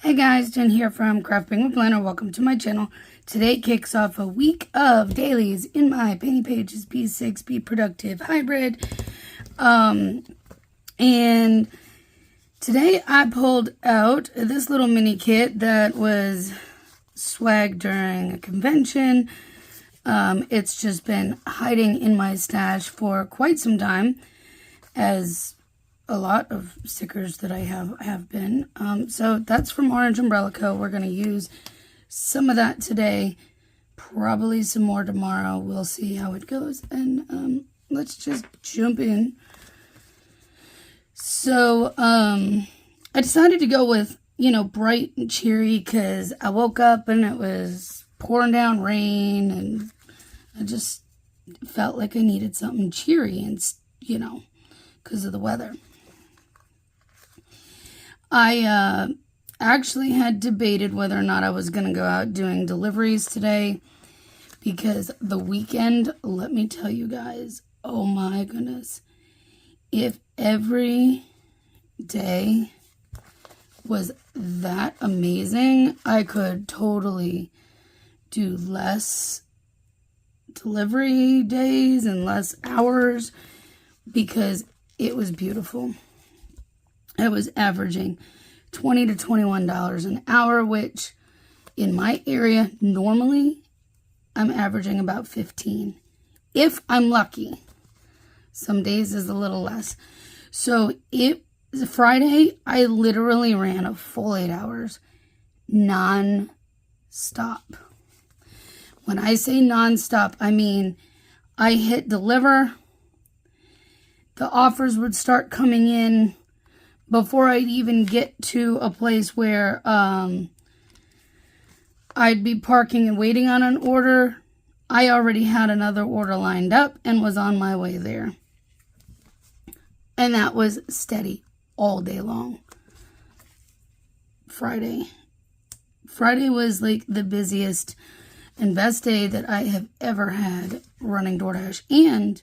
Hey guys, Jen here from Cheerful Planner. Welcome to my channel. Today kicks off a week of dailies in my Penny Pages B6 Be Productive Hybrid. And today I pulled out this little mini kit that was swagged during a convention. It's just been hiding in my stash for quite some time, as a lot of stickers that I have been. So that's from Orange Umbrella Co. We're going to use some of that today, probably some more tomorrow. We'll see how it goes, and let's just jump in. So I decided to go with, bright and cheery, because I woke up and it was pouring down rain, and I just felt like I needed something cheery, and because of the weather. I actually had debated whether or not I was going to go out doing deliveries today, because the weekend, let me tell you guys, oh my goodness, if every day was that amazing, I could totally do less delivery days and less hours, because it was beautiful. I was averaging $20 to $21 an hour, which in my area, normally I'm averaging about 15. If I'm lucky. Some days is a little less. So Friday, I literally ran a full 8 hours non-stop. When I say non-stop, I mean I hit deliver. The offers would start coming in before I'd even get to a place where I'd be parking and waiting on an order. I already had another order lined up and was on my way there. And that was steady all day long. Friday was like the busiest and best day that I have ever had running DoorDash. And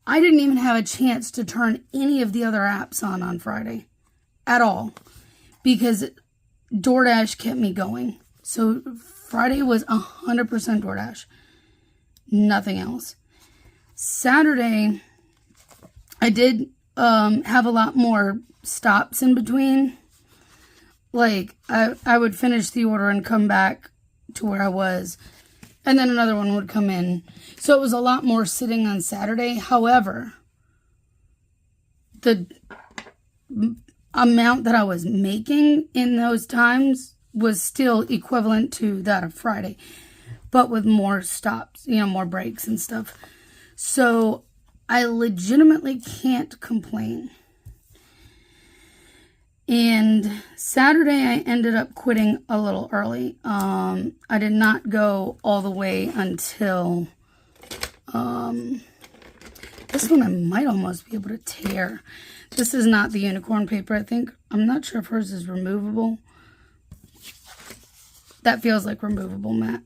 I didn't even have a chance to turn any of the other apps on Friday at all, because DoorDash kept me going. So Friday was 100% DoorDash, nothing else. Saturday, I did have a lot more stops in between. Like, I would finish the order and come back to where I was, and then another one would come in. So it was a lot more sitting on Saturday. However, the amount that I was making in those times was still equivalent to that of Friday, but with more stops, more breaks and stuff. So I legitimately can't complain. And Saturday, I ended up quitting a little early. I did not go all the way until, this one I might almost be able to tear. This is not the unicorn paper, I think. I'm not sure if hers is removable. That feels like removable, Matt.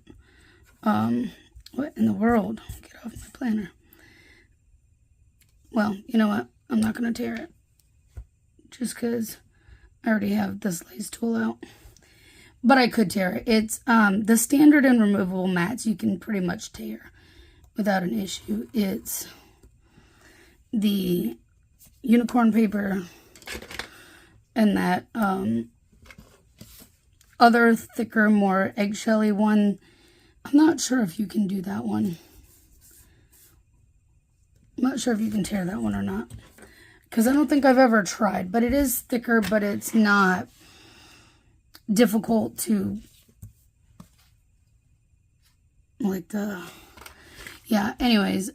What in the world? Get off my planner. Well, you know what? I'm not going to tear it, just because I already have this lace tool out. But I could tear it. It's the standard and removable mats you can pretty much tear without an issue. It's the unicorn paper and that other thicker, more eggshelly one. I'm not sure if you can do that one. I'm not sure if you can tear that one or not, because I don't think I've ever tried. But it is thicker, but it's not difficult to, yeah, anyways,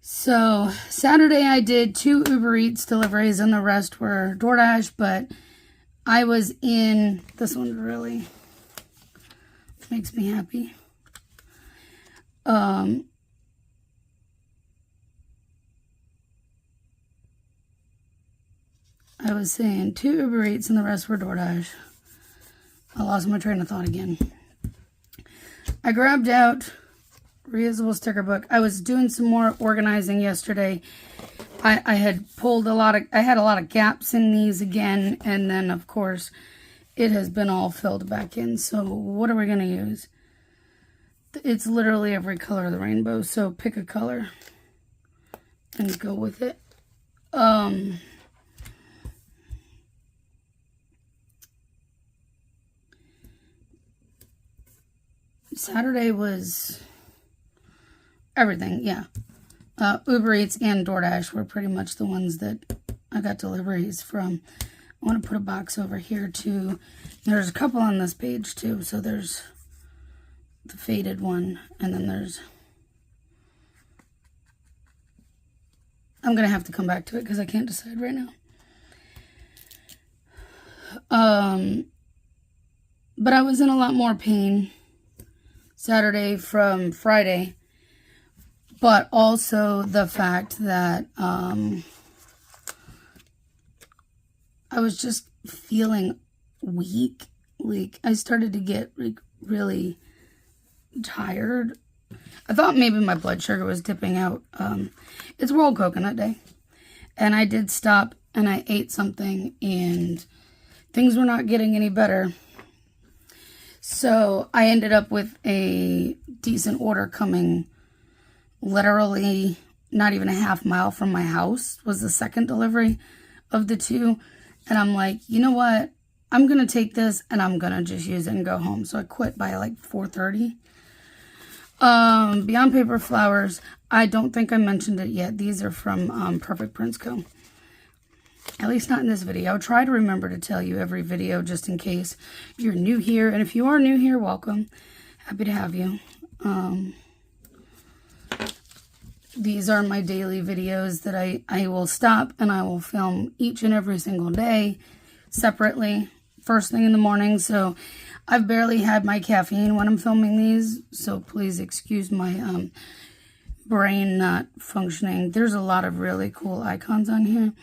so Saturday I did 2 Uber Eats deliveries, and the rest were DoorDash, but I was in, this one really makes me happy. I was saying 2 Uber Eats and the rest were DoorDash. I lost my train of thought again. I grabbed out reusable sticker book. I was doing some more organizing yesterday I had pulled I had a lot of gaps in these again, and then of course it has been all filled back in. So what are we going to use? It's literally every color of the rainbow, so pick a color and go with it. Saturday was everything, yeah. Uber Eats and DoorDash were pretty much the ones that I got deliveries from. I want to put a box over here too. There's a couple on this page too. So there's the faded one, and then there's... I'm going to have to come back to it because I can't decide right now. But I was in a lot more pain Saturday from Friday. But also the fact that I was just feeling weak. Like, I started to get like really tired. I thought maybe my blood sugar was dipping out. It's World Coconut Day. And I did stop and I ate something and things were not getting any better. So I ended up with a decent order coming literally not even a half mile from my house. Was the second delivery of the two. And I'm like, you know what? I'm going to take this and I'm going to just use it and go home. So I quit by like 4:30. Beyond Paper Flowers. I don't think I mentioned it yet. These are from Perfect Prints Co. At least not in this video. I'll try to remember to tell you every video just in case you're new here. And if you are new here, welcome. Happy to have you. These are my daily videos that I will stop and I will film each and every single day separately, first thing in the morning. So I've barely had my caffeine when I'm filming these, so please excuse my brain not functioning. There's a lot of really cool icons on here,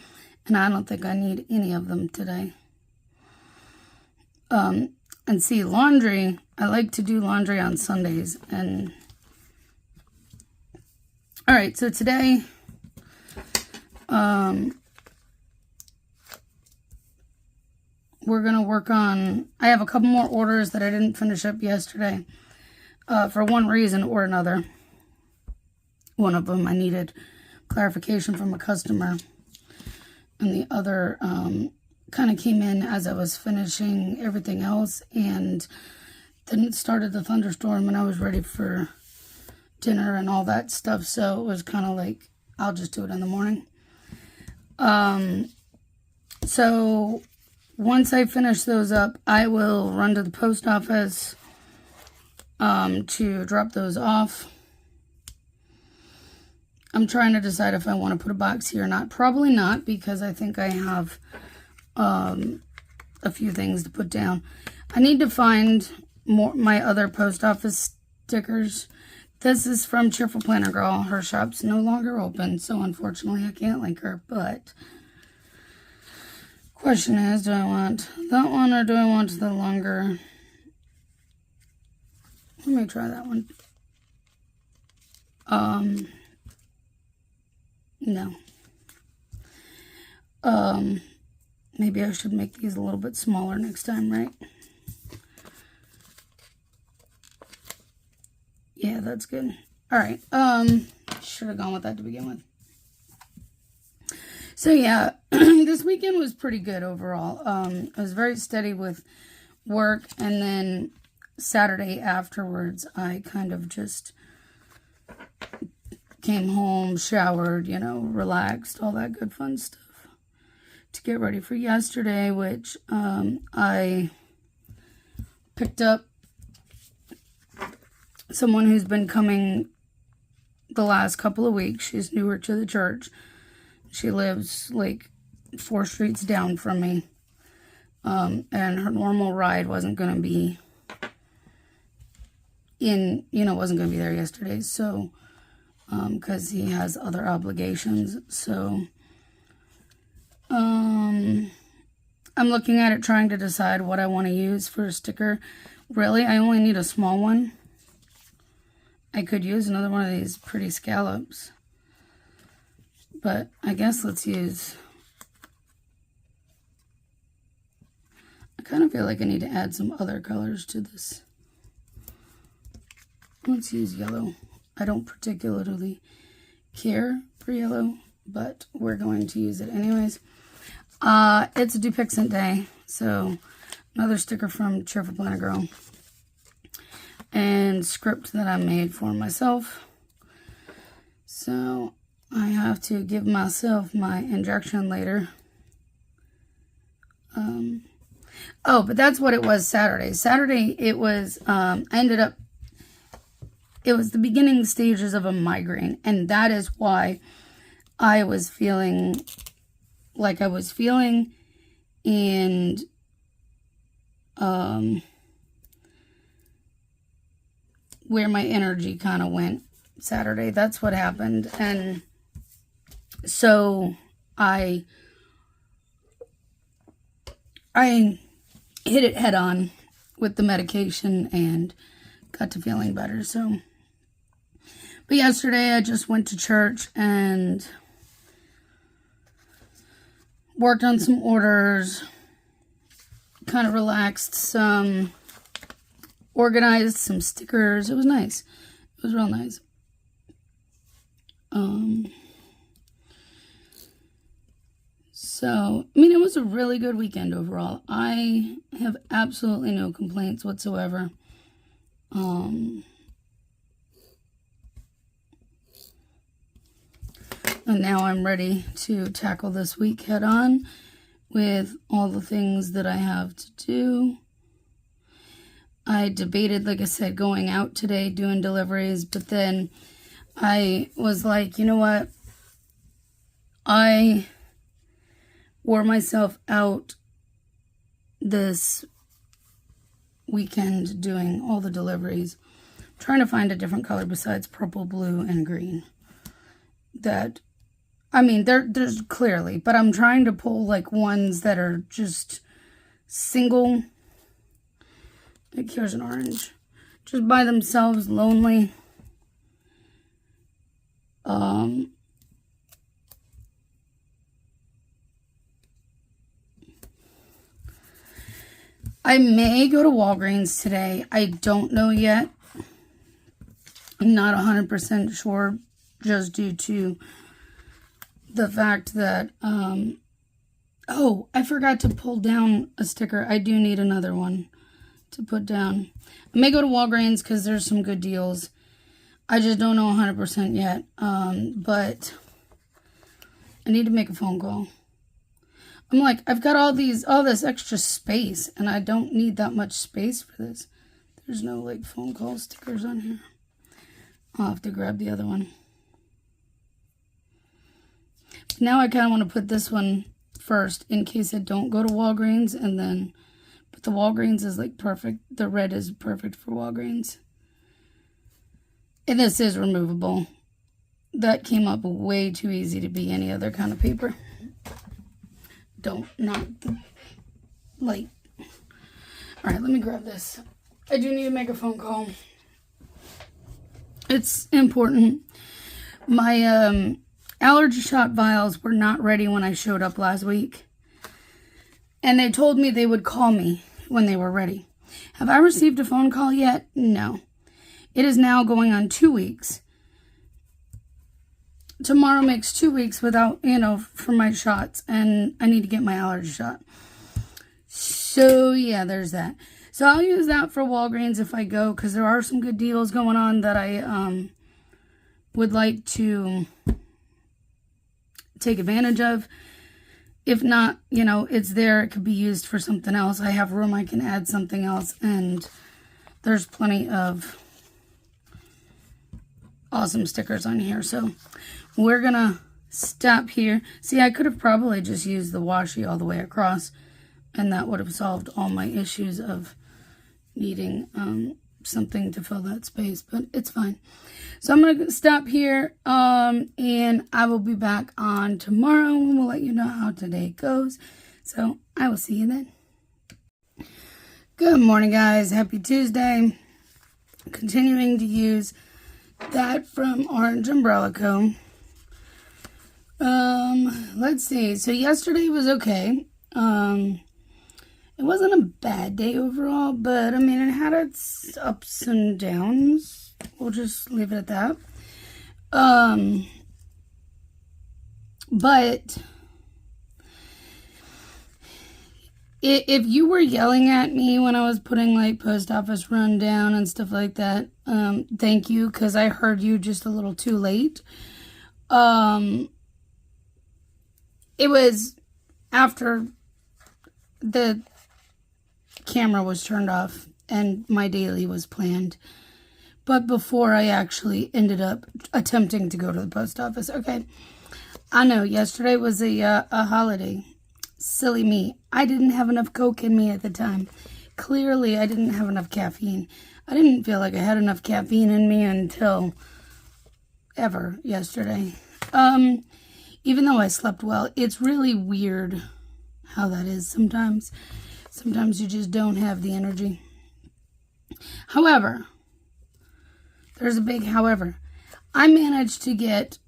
and I don't think I need any of them today. And see, laundry, I like to do laundry on Sundays, and all right, so today, we're going to work on, I have a couple more orders that I didn't finish up yesterday, for one reason or another. One of them I needed clarification from a customer, and the other, kind of came in as I was finishing everything else, and then it started the thunderstorm, and I was ready for dinner and all that stuff, so it was kind of like, I'll just do it in the morning. So once I finish those up, I will run to the post office to drop those off. I'm trying to decide if I want to put a box here or not. Probably not, because I think I have a few things to put down. I need to find my other post office stickers. This is from Cheerful Planner Girl. Her shop's no longer open, so unfortunately I can't link her. But question is, do I want that one or do I want the longer? Let me try that one. No. Maybe I should make these a little bit smaller next time, right? Yeah, that's good. All right. Should have gone with that to begin with. So yeah, this weekend was pretty good overall. I was very steady with work, and then Saturday afterwards, I kind of just came home, showered, you know, relaxed, all that good fun stuff to get ready for yesterday, which I picked up someone who's been coming the last couple of weeks. She's newer to the church. She lives like 4 streets down from me. And her normal ride wasn't going to be wasn't going to be there yesterday. So, because he has other obligations. So, I'm looking at it, trying to decide what I want to use for a sticker. Really, I only need a small one. I could use another one of these pretty scallops. But I guess let's use... I kind of feel like I need to add some other colors to this. Let's use yellow. I don't particularly care for yellow, but we're going to use it anyways. It's a Dupixent day, so another sticker from Cheerful Planner Girl. And script that I made for myself. So I have to give myself my injection later. Oh, but that's what it was Saturday. Saturday, it was, it was the beginning stages of a migraine. And that is why I was feeling like I was feeling. And, where my energy kind of went Saturday. That's what happened. And so I hit it head on with the medication and got to feeling better. So, but yesterday I just went to church and worked on some orders, kind of relaxed some, organized some stickers. It was nice. It was real nice. So, I mean, it was a really good weekend overall. I have absolutely no complaints whatsoever. And now I'm ready to tackle this week head on with all the things that I have to do. I debated, like I said, going out today, doing deliveries, but then I was like, you know what? I wore myself out this weekend doing all the deliveries, trying to find a different color besides purple, blue, and green. That, I mean, there's clearly, but I'm trying to pull like ones that are just single. Like here's an orange, just by themselves, lonely. I may go to Walgreens today. I don't know yet. I'm not 100% sure, just due to the fact that, oh, I forgot to pull down a sticker. I do need another one to put down. I may go to Walgreens because there's some good deals. I just don't know 100% yet. But I need to make a phone call. I'm like, I've got all this extra space, and I don't need that much space for this. There's no like phone call stickers on here. I'll have to grab the other one. But now I kind of want to put this one first in case I don't go to Walgreens, and then, but the Walgreens is like perfect. The red is perfect for Walgreens. And this is removable. That came up way too easy to be any other kind of paper. Not the light. Alright, let me grab this. I do need to make a phone call. It's important. My allergy shot vials were not ready when I showed up last week. And they told me they would call me when they were ready. Have I received a phone call yet? No. It is now going on 2 weeks. Tomorrow makes 2 weeks without, for my shots. And I need to get my allergy shot. So, yeah, there's that. So, I'll use that for Walgreens if I go. Because there are some good deals going on that I would like to take advantage of. If not, it's there. It could be used for something else. I have room. I can add something else. And there's plenty of awesome stickers on here. So, we're going to stop here. See, I could have probably just used the washi all the way across, and that would have solved all my issues of needing something to fill that space, but it's fine. So I'm going to stop here, and I will be back on tomorrow, and we'll let you know how today goes. So I will see you then. Good morning, guys. Happy Tuesday. Continuing to use that from Orange Umbrella Co. Let's see. So yesterday was okay. It wasn't a bad day overall, but I mean, it had its ups and downs. We'll just leave it at that. But if you were yelling at me when I was putting like post office rundown and stuff like that, thank you, because I heard you just a little too late. It was after the camera was turned off and my daily was planned, but before I actually ended up attempting to go to the post office. Okay, I know yesterday was a holiday. Silly me. I didn't have enough Coke in me at the time. Clearly, I didn't have enough caffeine. I didn't feel like I had enough caffeine in me until ever yesterday. Even though I slept well, it's really weird how that is sometimes. Sometimes you just don't have the energy. However, there's a big however. I managed to get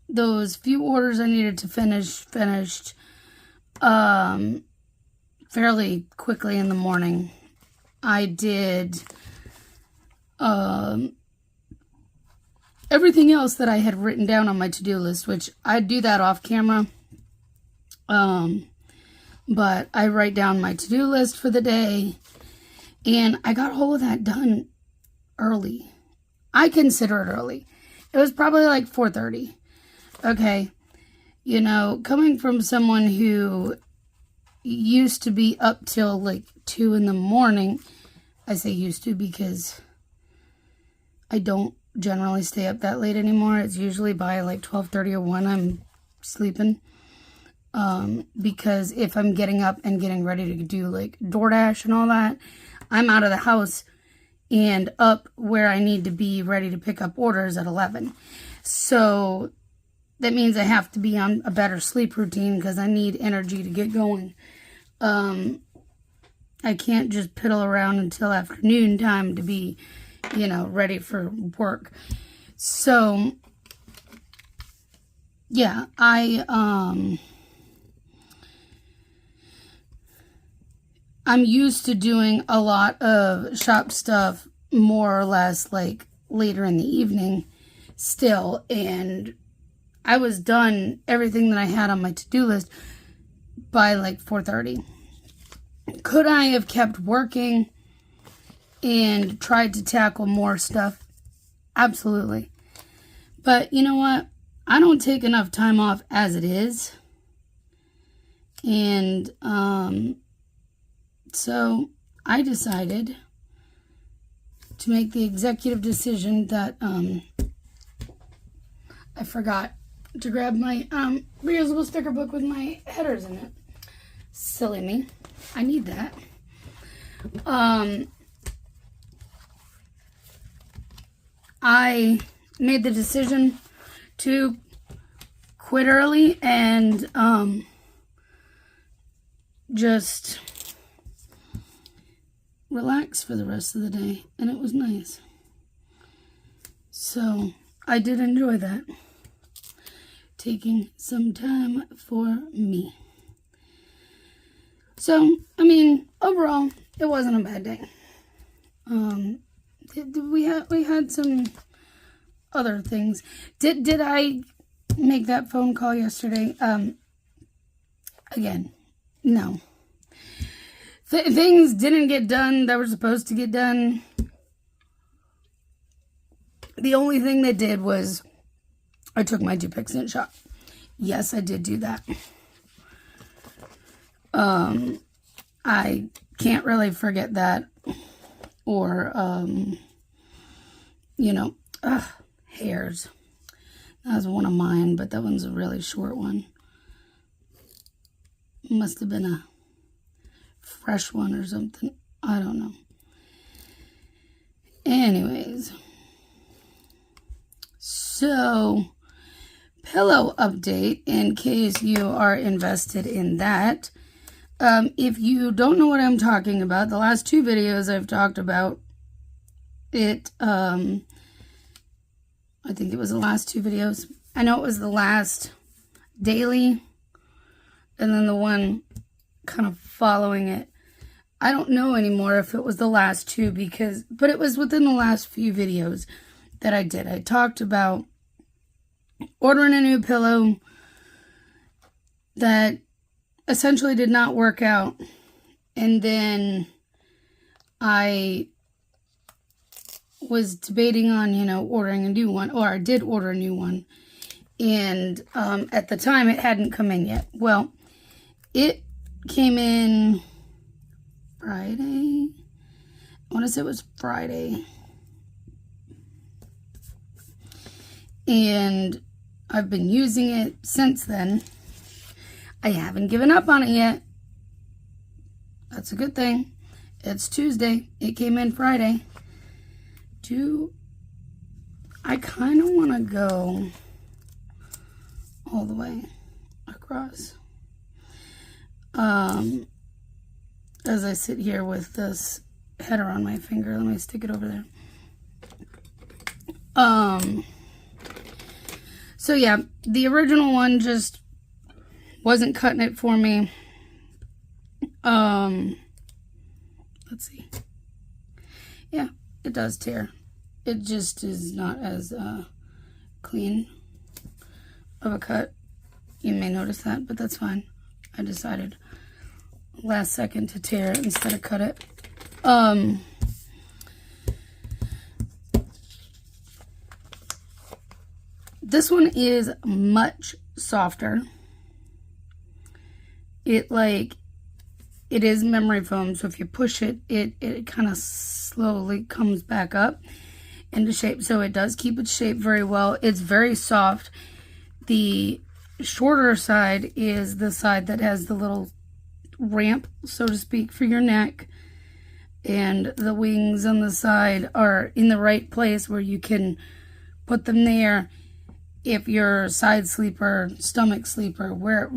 those few orders I needed to finished fairly quickly in the morning. I did everything else that I had written down on my to-do list, which I do that off camera. But I write down my to-do list for the day, and I got all of that done early. I consider it early. It was probably like 4:30. Okay. You know, coming from someone who used to be up till like 2 in the morning, I say used to because I don't generally stay up that late anymore. It's usually by like 12:30 or 1 I'm sleeping. Because if I'm getting up and getting ready to do like DoorDash and all that, I'm out of the house and up where I need to be ready to pick up orders at 11. So that means I have to be on a better sleep routine because I need energy to get going. I can't just piddle around until afternoon time to be, you know, ready for work. So yeah, I'm used to doing a lot of shop stuff more or less like later in the evening still, and I was done everything that I had on my to-do list by like 4:30. Could I have kept working and tried to tackle more stuff? Absolutely. But you know what? I don't take enough time off as it is. And so I decided to make the executive decision that I forgot to grab my reusable sticker book with my headers in it. Silly me. I need that. I made the decision to quit early and just relax for the rest of the day, and it was nice. So I did enjoy that, taking some time for me. So I mean, overall, it wasn't a bad day. We had some other things. Did I make that phone call yesterday? Again, no. Things didn't get done that were supposed to get done. The only thing they did was I took my Dupixent shot. Yes, I did do that. I can't really forget that. Or, you know, hairs. That was one of mine, but that one's a really short one. Must have been a fresh one or something. I don't know. Anyways. So, pillow update in case you are invested in that. If you don't know what I'm talking about, the last two videos I've talked about it. I think it was the last two videos. I know it was the last daily, and then the one kind of following it. I don't know anymore if it was the last two but it was within the last few videos that I did. I talked about ordering a new pillow that essentially did not work out. And then I was debating on, ordering a new one, or I did order a new one. And at the time, it hadn't come in yet. Well, it came in Friday. I want to say it was Friday. And I've been using it since then. I haven't given up on it yet. That's a good thing. It's Tuesday. It came in Friday. I kind of want to go all the way across. As I sit here with this header on my finger, let me stick it over there. So yeah, the original one just wasn't cutting it for me. Let's see. Yeah, it does tear. It just is not as clean of a cut. You may notice that, but that's fine. I decided last second to tear it instead of cut it. This one is much softer. It is memory foam, so if you push it, it kind of slowly comes back up into shape. So it does keep its shape very well. It's very soft. The shorter side is the side that has the little ramp, so to speak, for your neck. And the wings on the side are in the right place where you can put them there if you're a side sleeper, stomach sleeper, where,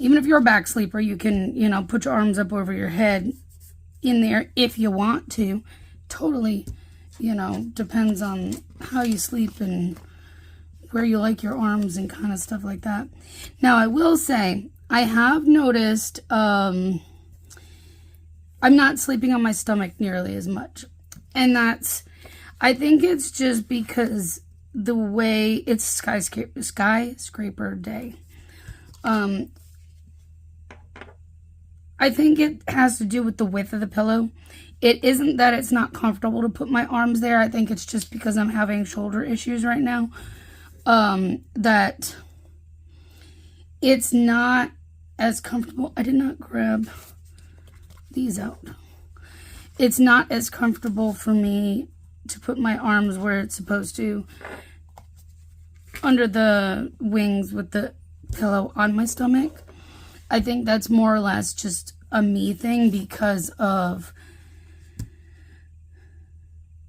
even if you're a back sleeper, you can, put your arms up over your head in there if you want to. Totally, depends on how you sleep and where you like your arms and kind of stuff like that. Now, I will say, I have noticed I'm not sleeping on my stomach nearly as much. And I think it's just because the way it's skyscraper day. I think it has to do with the width of the pillow. It isn't that it's not comfortable to put my arms there. I think it's just because I'm having shoulder issues right now. That it's not as comfortable. I did not grab these out. It's not as comfortable for me to put my arms where it's supposed to, under the wings with the pillow on my stomach. I think that's more or less just a me thing because of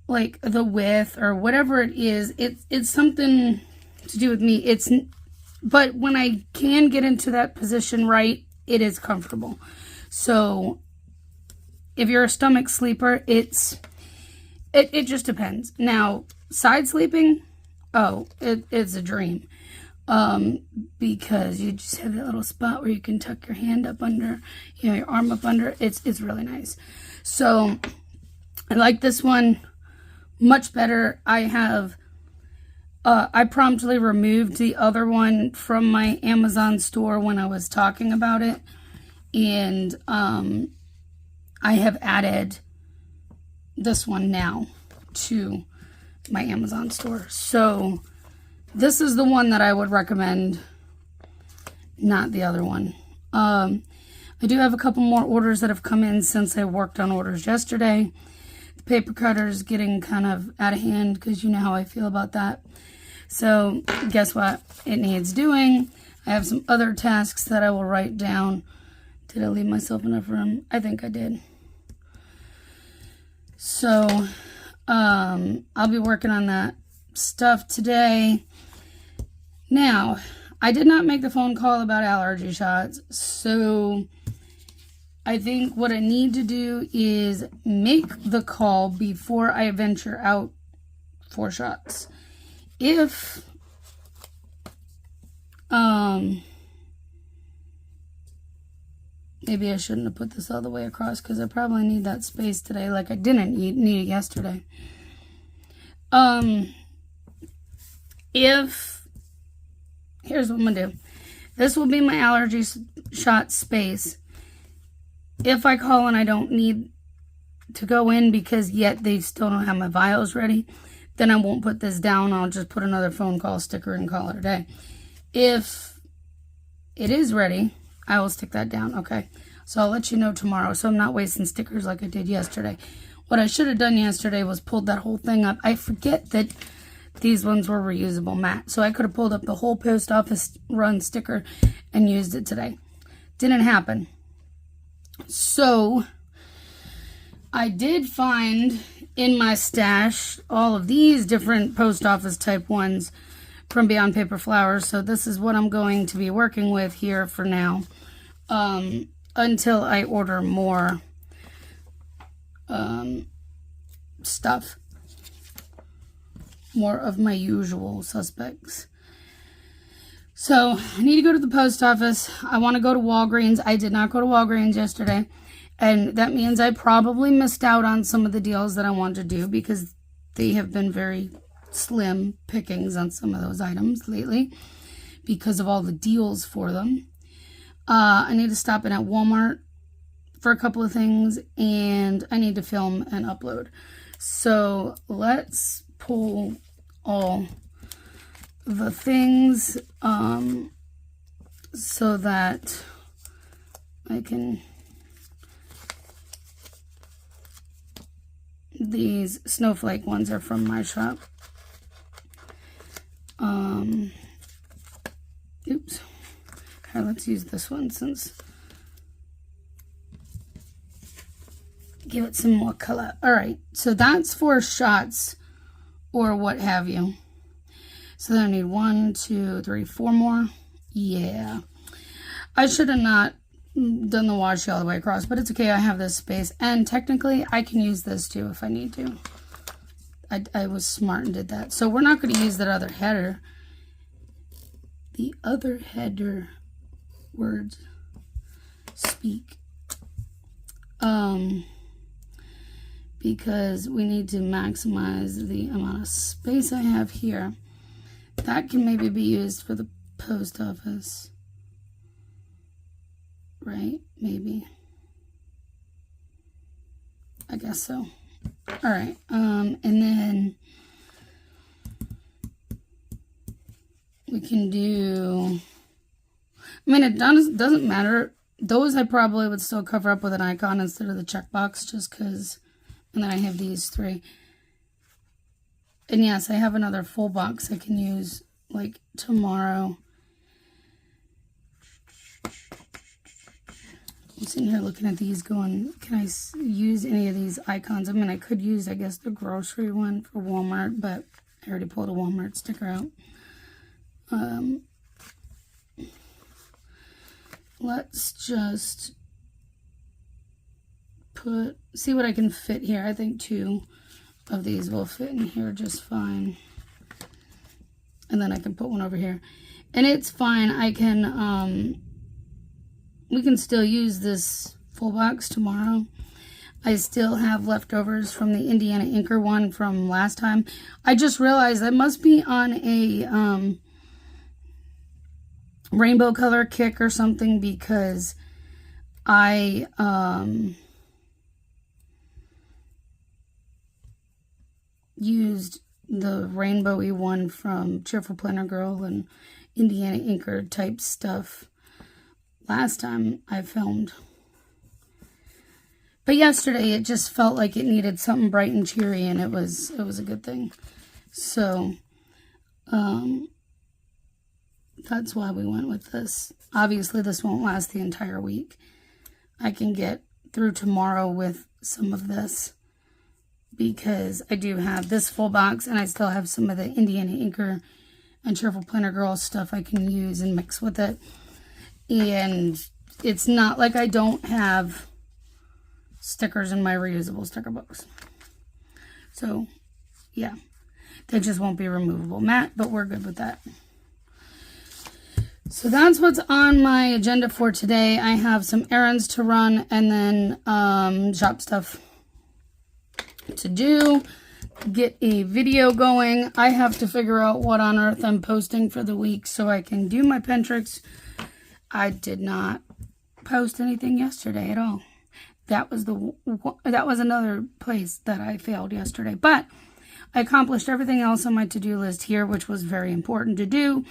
the width or whatever it is. It's something to do with me. But when I can get into that position right, it is comfortable. So if you're a stomach sleeper, it just depends. Now, side sleeping, it's a dream. Because you just have that little spot where you can tuck your hand up under, your arm up under. It's really nice. So I like this one much better. I promptly removed the other one from my Amazon store when I was talking about it. And I have added this one now to my Amazon store. So this is the one that I would recommend, not the other one. I do have a couple more orders that have come in since I worked on orders yesterday. The paper cutter is getting kind of out of hand because you know how I feel about that. So guess what? It needs doing. I have some other tasks that I will write down. Did I leave myself enough room? I think I did. So I'll be working on that stuff today. Now, I did not make the phone call about allergy shots, so I think what I need to do is make the call before I venture out for shots. If Maybe I shouldn't have put this all the way across because I probably need that space today like I didn't need it yesterday. Here's what I'm gonna do. This will be my allergy shot space. If I call and I don't need to go in because yet they still don't have my vials ready, then I won't put this down. I'll just put another phone call sticker and call it a day. If it is ready, I will stick that down. Okay, so I'll let you know tomorrow, so I'm not wasting stickers like I did yesterday. What I should have done yesterday was pulled that whole thing up. I forget that these ones were reusable matte, so I could have pulled up the whole post office run sticker and used it today. Didn't happen. So I did find in my stash all of these different post office type ones from Beyond Paper Flowers. So this is what I'm going to be working with here for now, until I order more stuff, more of my usual suspects. So I need to go to the post office. I want to go to Walgreens. I did not go to Walgreens yesterday, and that means I probably missed out on some of the deals that I wanted to do because they have been very slim pickings on some of those items lately because of all the deals for them. I need to stop in at Walmart for a couple of things, and I need to film and upload. So let's pull all the things so that I can... These snowflake ones are from my shop. Oops. Here, let's use this one since... Give it some more color. Alright, so that's for shots or what have you. So then I need 1, 2, 3, 4 more. Yeah. I should have not done the washi all the way across, but it's okay. I have this space, and technically I can use this too if I need to. I was smart and did that. So we're not going to use that other header. The other header words speak. Because we need to maximize the amount of space I have here. That can maybe be used for the post office. Right? Maybe. I guess so. Alright. And then we can do... I mean, it doesn't matter. Those I probably would still cover up with an icon instead of the checkbox just because... And then I have these 3. And yes, I have another full box I can use like tomorrow. I'm sitting here looking at these going, can I use any of these icons? I mean, I could use, I guess, the grocery one for Walmart, but I already pulled a Walmart sticker out. Let's just see what I can fit here. I think 2 of these will fit in here just fine. And then I can put one over here. And it's fine. I can, we can still use this full box tomorrow. I still have leftovers from the Indiana Inker one from last time. I just realized I must be on a rainbow color kick or something because I used the rainbowy one from Cheerful Planner Girl and Indiana Inker type stuff last time I filmed. But yesterday it just felt like it needed something bright and cheery, and it was a good thing. So that's why we went with this. Obviously this won't last the entire week. I can get through tomorrow with some of this, because I do have this full box and I still have some of the Indiana Inker and Cheerful Planner Girl stuff I can use and mix with it. And it's not like I don't have stickers in my reusable sticker books. So, yeah. They just won't be removable matte, but we're good with that. So that's what's on my agenda for today. I have some errands to run and then shop stuff to do. Get a video going. I have to figure out what on earth I'm posting for the week so I can do my Pinterest. I did not post anything yesterday at all. That was another place that I failed yesterday. But I accomplished everything else on my to-do list here, which was very important to do.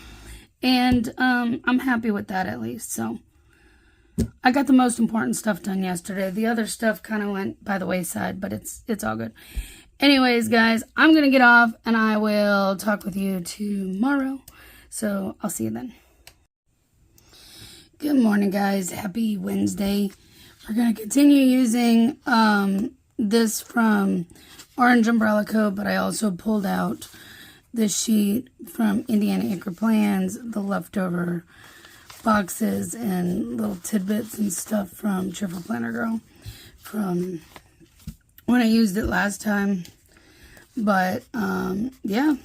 And I'm happy with that at least. So I got the most important stuff done yesterday. The other stuff kind of went by the wayside, but it's all good. Anyways, guys, I'm going to get off and I will talk with you tomorrow. So I'll see you then. Good morning, guys. Happy Wednesday. We're going to continue using this from Orange Umbrella Co., but I also pulled out this sheet from Indiana Acre Plans, the leftover boxes and little tidbits and stuff from Cheerful Planner Girl from when I used it last time. But yeah,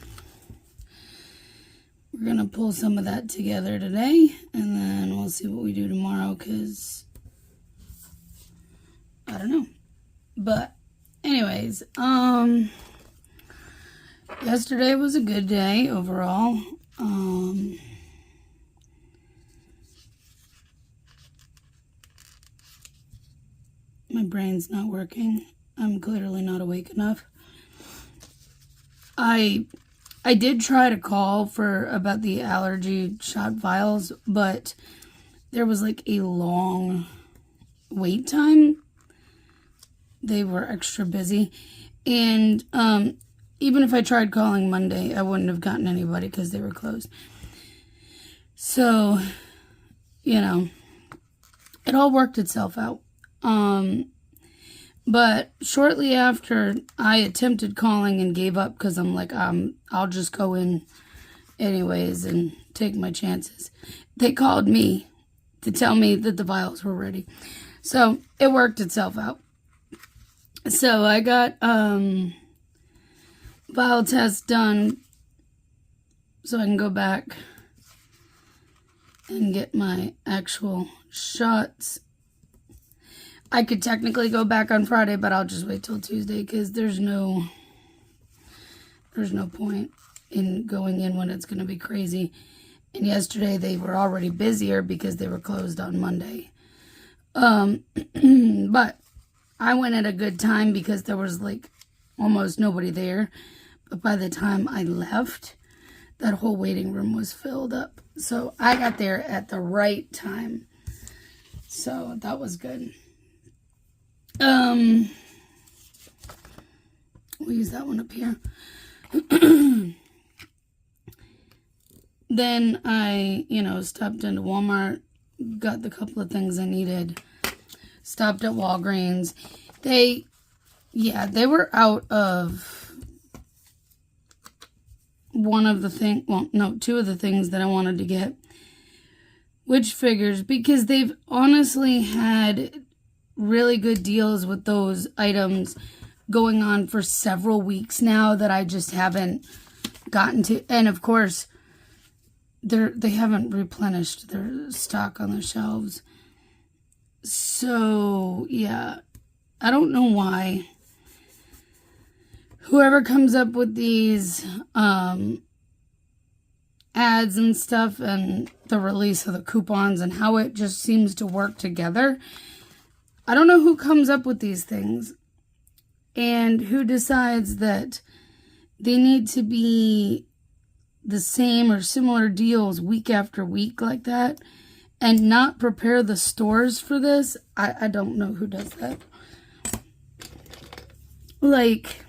we're gonna pull some of that together today and then we'll see what we do tomorrow, because I don't know. But anyways, yesterday was a good day overall. My brain's not working. I'm clearly not awake enough. I did try to call about the allergy shot vials, but there was like a long wait time. They were extra busy. And even if I tried calling Monday, I wouldn't have gotten anybody because they were closed. So, you know, it all worked itself out. But shortly after, I attempted calling and gave up because I'm like, I'll just go in anyways and take my chances. They called me to tell me that the vials were ready. So it worked itself out. So I got vial test done so I can go back and get my actual shots. I could technically go back on Friday, but I'll just wait till Tuesday because there's no point in going in when it's going to be crazy. And yesterday they were already busier because they were closed on Monday. But I went at a good time because there was like almost nobody there. But by the time I left, that whole waiting room was filled up. So I got there at the right time. So that was good. We'll use that one up here. Then I, stopped into Walmart, got the couple of things I needed, stopped at Walgreens. They were out of two of the things that I wanted to get, which figures, because they've honestly had really good deals with those items going on for several weeks now that I just haven't gotten to. And of course, they haven't replenished their stock on the shelves. So yeah, I don't know why whoever comes up with these ads and stuff and the release of the coupons and how it just seems to work together. I don't know who comes up with these things and who decides that they need to be the same or similar deals week after week like that and not prepare the stores for this. I don't know who does that. Like,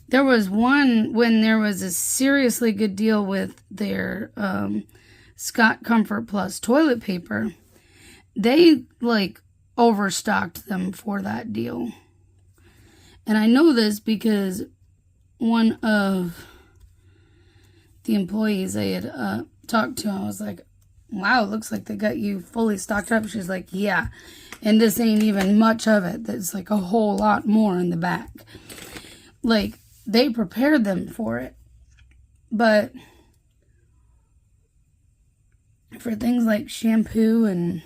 there was one when there was a seriously good deal with their Scott Comfort Plus toilet paper. They, overstocked them for that deal. And I know this because one of the employees I had talked to, I was like, wow, it looks like they got you fully stocked up. She's like, yeah, and this ain't even much of it. There's like a whole lot more in the back. Like, they prepared them for it. But for things like shampoo and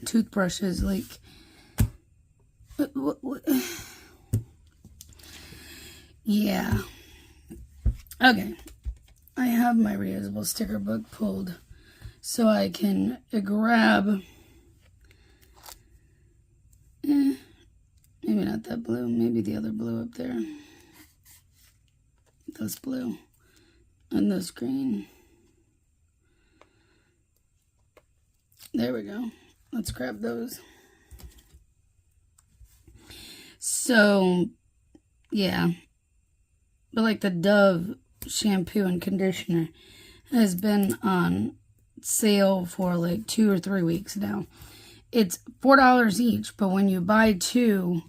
toothbrushes. Like, yeah. Okay. I have my reusable sticker book pulled so I can grab, maybe not that blue, maybe the other blue up there. This blue and this green. There we go. Let's grab those. So, yeah. But like the Dove shampoo and conditioner has been on sale for like 2 or 3 weeks now. It's $4 each, but when you buy 2,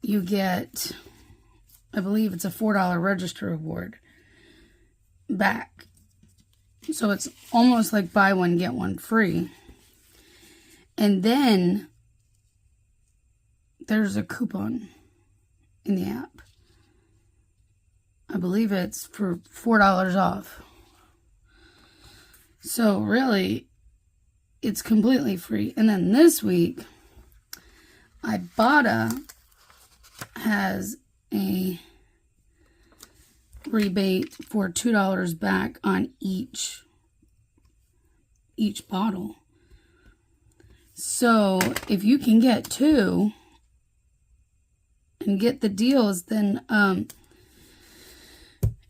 you get, I believe it's a $4 register reward back. So it's almost like buy one, get one free. And then there's a coupon in the app. I believe it's for $4 off. So really, it's completely free. And then this week, Ibotta has a rebate for $2 back on each bottle. So if you can get 2 and get the deals, then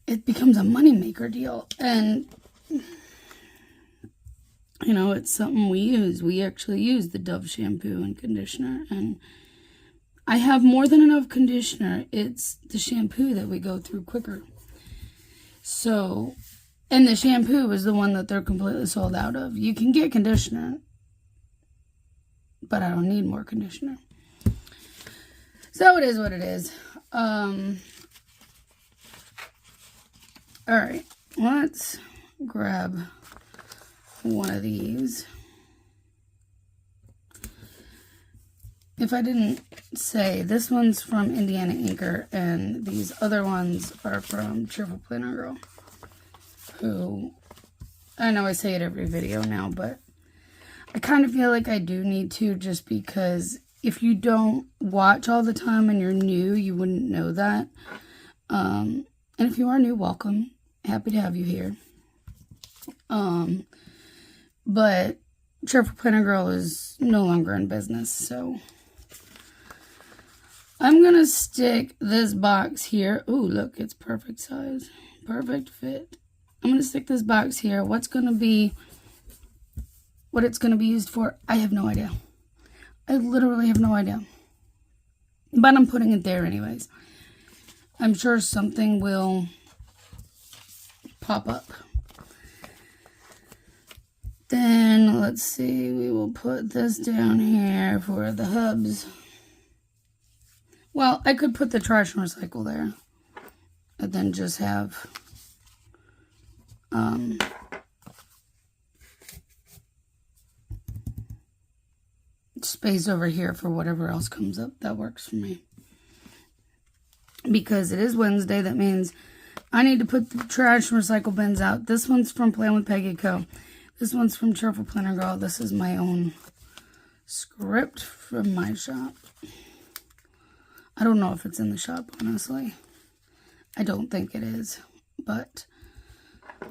it becomes a moneymaker deal. And you know, it's something we use. We actually use the Dove shampoo and conditioner, and I have more than enough conditioner. It's the shampoo that we go through quicker. So, and the shampoo is the one that they're completely sold out of. You can get conditioner, but I don't need more conditioner. So it is what it is. Alright, let's grab one of these. If I didn't say, this one's from Indiana Inker, and these other ones are from Cheerful Planner Girl, who, I know I say it every video now, but I kind of feel like I do need to, just because if you don't watch all the time and you're new, you wouldn't know that. And if you are new, welcome. Happy to have you here. But Cheerful Planner Girl is no longer in business, so I'm going to stick this box here. Ooh, look, it's perfect size. Perfect fit. I'm going to stick this box here. What it's going to be used for, I have no idea. I literally have no idea. But I'm putting it there anyways. I'm sure something will pop up. Then, let's see, we will put this down here for the hubs. Well, I could put the trash and recycle there. And then just have space over here for whatever else comes up. That works for me. Because it is Wednesday, that means I need to put the trash and recycle bins out. This one's from Plan with Peggy Co. This one's from Cheerful Planner Girl. This is my own script from my shop. I don't know if it's in the shop, honestly. I don't think it is. But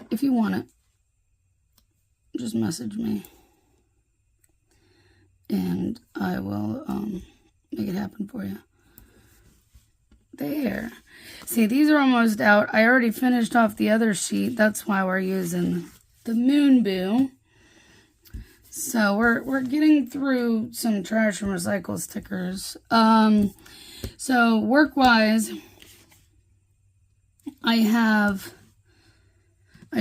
if you want it, just message me. And I will make it happen for you. There. See, these are almost out. I already finished off the other sheet. That's why we're using the Moon Boo. So we're getting through some trash and recycle stickers. So work-wise, I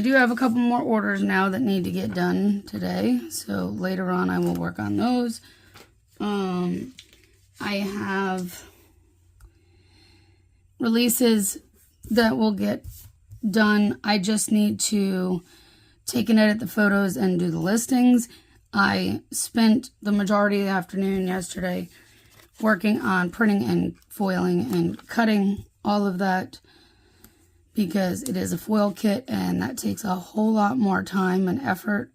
do have a couple more orders now that need to get done today. So later on I will work on those. I have releases that will get done. I just need to take and edit the photos and do the listings. I spent the majority of the afternoon yesterday working on printing and foiling and cutting all of that because it is a foil kit and that takes a whole lot more time and effort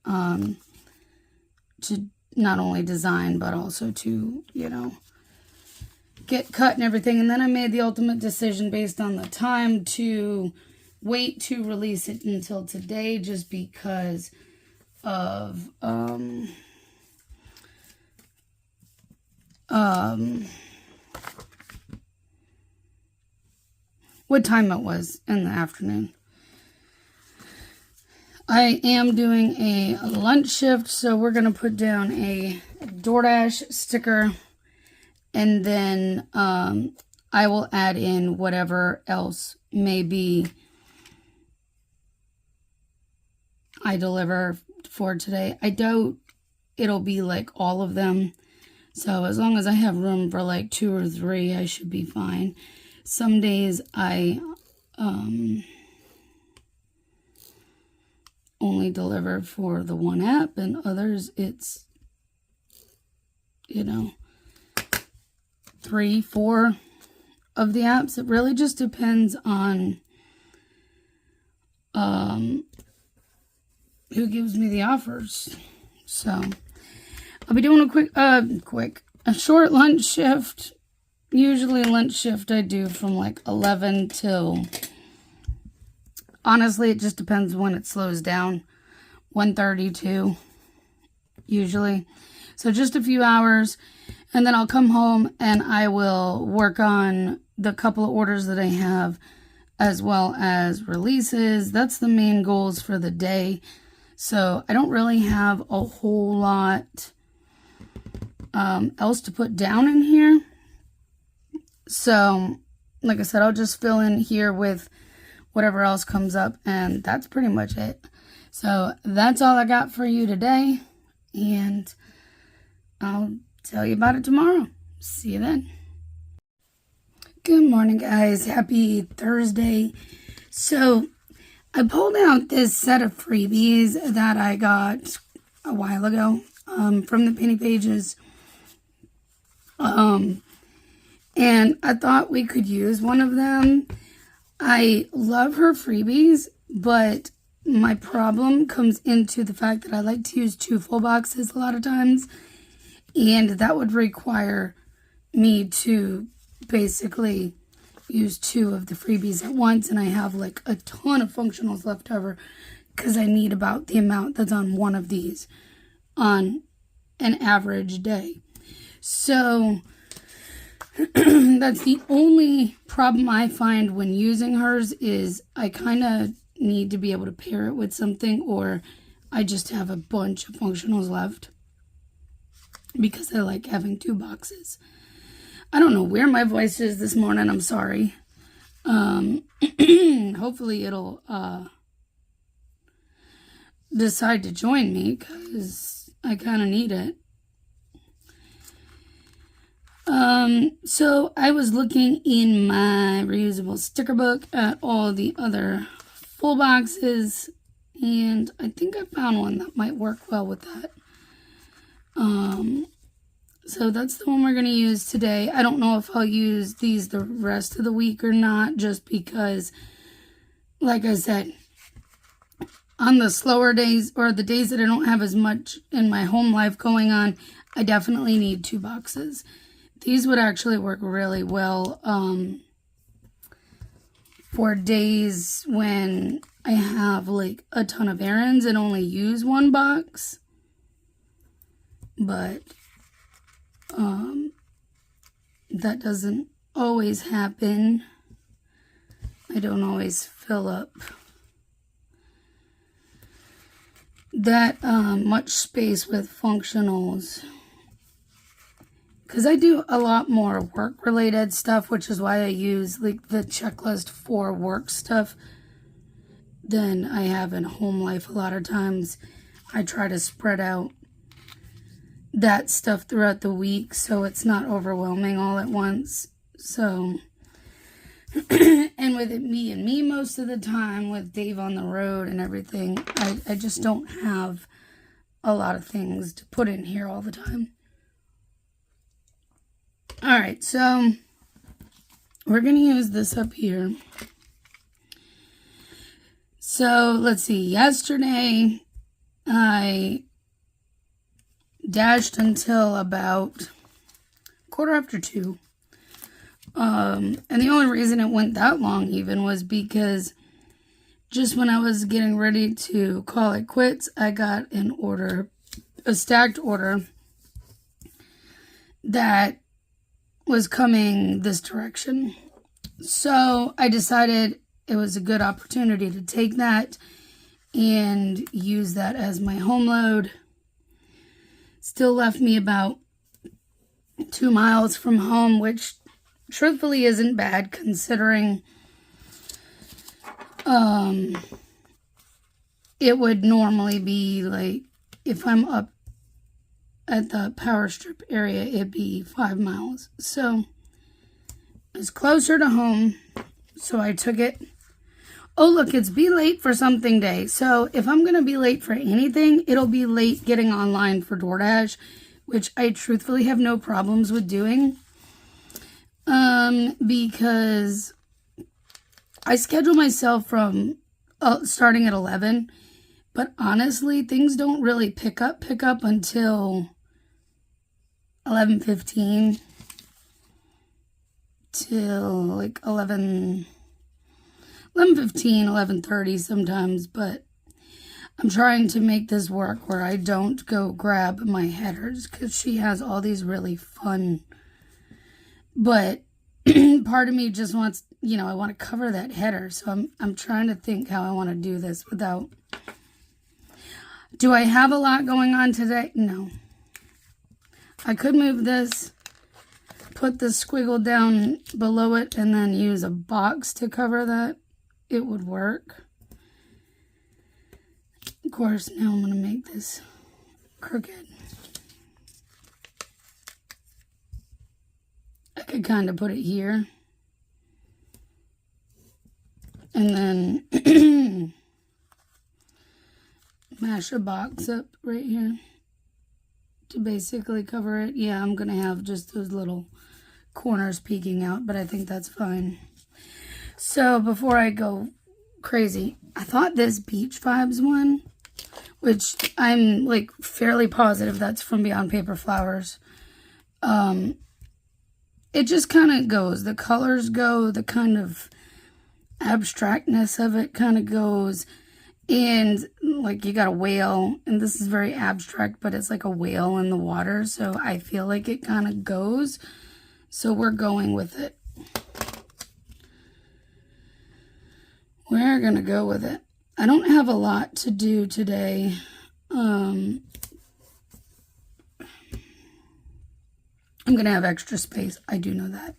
to not only design but also to, get cut and everything. And then I made the ultimate decision based on the time to wait to release it until today, just because of what time it was in the afternoon. I am doing a lunch shift, so we're going to put down a DoorDash sticker, and then I will add in whatever else maybe I deliver for today. I doubt it'll be like all of them, so as long as I have room for like 2 or 3, I should be fine. Some days I only deliver for the one app, and others it's 3, 4 of the apps. It really just depends on who gives me the offers. So I'll be doing a short lunch shift. Usually lunch shift I do from like 11 till, honestly, it just depends when it slows down. 1:32 usually. So just a few hours, and then I'll come home and I will work on the couple of orders that I have, as well as releases. That's the main goals for the day. So I don't really have a whole lot else to put down in here. So, like I said, I'll just fill in here with whatever else comes up, and that's pretty much it. So that's all I got for you today, and I'll tell you about it tomorrow. See you then. Good morning, guys. Happy Thursday. So I pulled out this set of freebies that I got a while ago from the Penny Pages. And I thought we could use one of them. I love her freebies, but my problem comes into the fact that I like to use 2 full boxes a lot of times, and that would require me to basically use 2 of the freebies at once, and I have like a ton of functionals left over because I need about the amount that's on one of these on an average day. So that's the only problem I find when using hers, is I kind of need to be able to pair it with something, or I just have a bunch of functionals left because I like having 2 boxes. I don't know where my voice is this morning. I'm sorry. Hopefully it'll decide to join me, because I kind of need it. So I was looking in my reusable sticker book at all the other full boxes, and I think I found one that might work well with that. So that's the one we're going to use today. I don't know if I'll use these the rest of the week or not, just because, like I said, on the slower days, or the days that I don't have as much in my home life going on, I definitely need 2 boxes. These would actually work really well for days when I have like a ton of errands and only use 1 box. But that doesn't always happen. I don't always fill up that much space with functionals, because I do a lot more work-related stuff, which is why I use like the checklist for work stuff than I have in home life. A lot of times I try to spread out that stuff throughout the week so it's not overwhelming all at once. So, and with it being me most of the time, with Dave on the road and everything, I just don't have a lot of things to put in here all the time. Alright, so we're going to use this up here. So let's see, yesterday I dashed until about 2:15. And the only reason it went that long even was because just when I was getting ready to call it quits, I got a stacked order that was coming this direction. So I decided it was a good opportunity to take that and use that as my home load. Still left me about 2 miles from home, which truthfully isn't bad considering it would normally be like, if I'm up at the power strip area, it'd be 5 miles. So it's closer to home, so I took it. Oh, look, it's be late for something day. So if I'm going to be late for anything, it'll be late getting online for DoorDash, which I truthfully have no problems with doing. Because I schedule myself from starting at 11, but honestly, things don't really pick up until 11:15 till like 11:15, 11:30 sometimes, but I'm trying to make this work where I don't go grab my headers because she has all these really fun, but part of me just wants, I want to cover that header. So I'm trying to think how I want to do this without. Do I have a lot going on today? No. I could move this, put the squiggle down below it, and then use a box to cover that. It would work. Of course, now I'm going to make this crooked. I could kind of put it here. And then mash a box up right here to basically cover it. Yeah, I'm going to have just those little corners peeking out, but I think that's fine. So before I go crazy, I thought this Beach Vibes one, which I'm like fairly positive that's from Beyond Paper Flowers. It just kind of goes. The colors go, the kind of abstractness of it kind of goes. And like you got a whale, and this is very abstract, but it's like a whale in the water. So I feel like it kind of goes. So we're going with it. We're going to go with it. I don't have a lot to do today. I'm going to have extra space. I do know that.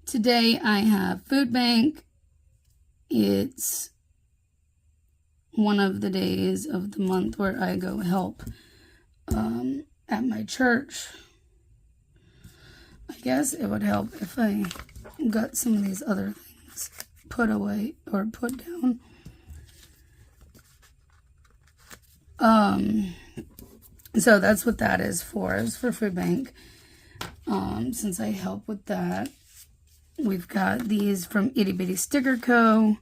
Today I have food bank. It's one of the days of the month where I go help at my church. I guess it would help if I got some of these other things put away or put down. So that's what that is for food bank. Since I help with that, we've got these from Itty Bitty Sticker Co.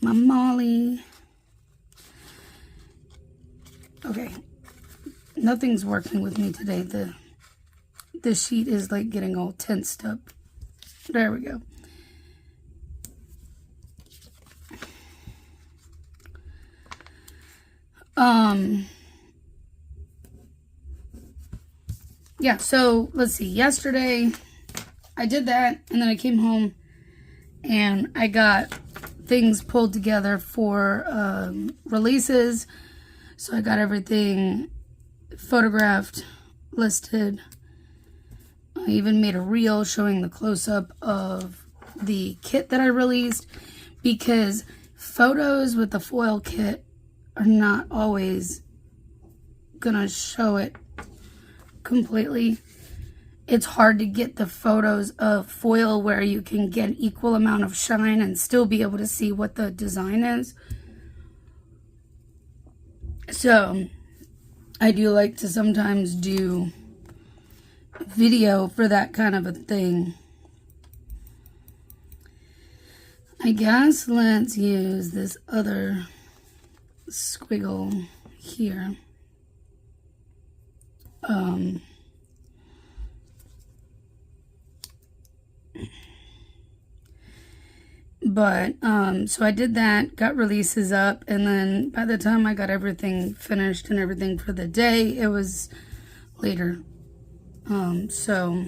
My Molly. Okay, nothing's working with me today. The sheet is like getting all tensed up. There we go. Yeah, so let's see. Yesterday I did that, and then I came home and I got things pulled together for releases. So I got everything photographed, listed. I even made a reel showing the close-up of the kit that I released, because photos with the foil kit are not always gonna show it completely. It's hard to get the photos of foil where you can get an equal amount of shine and still be able to see what the design is. So I do like to sometimes do video for that kind of a thing. I guess let's use this other squiggle here. So I did that, got releases up, and then by the time I got everything finished and everything for the day, it was later. So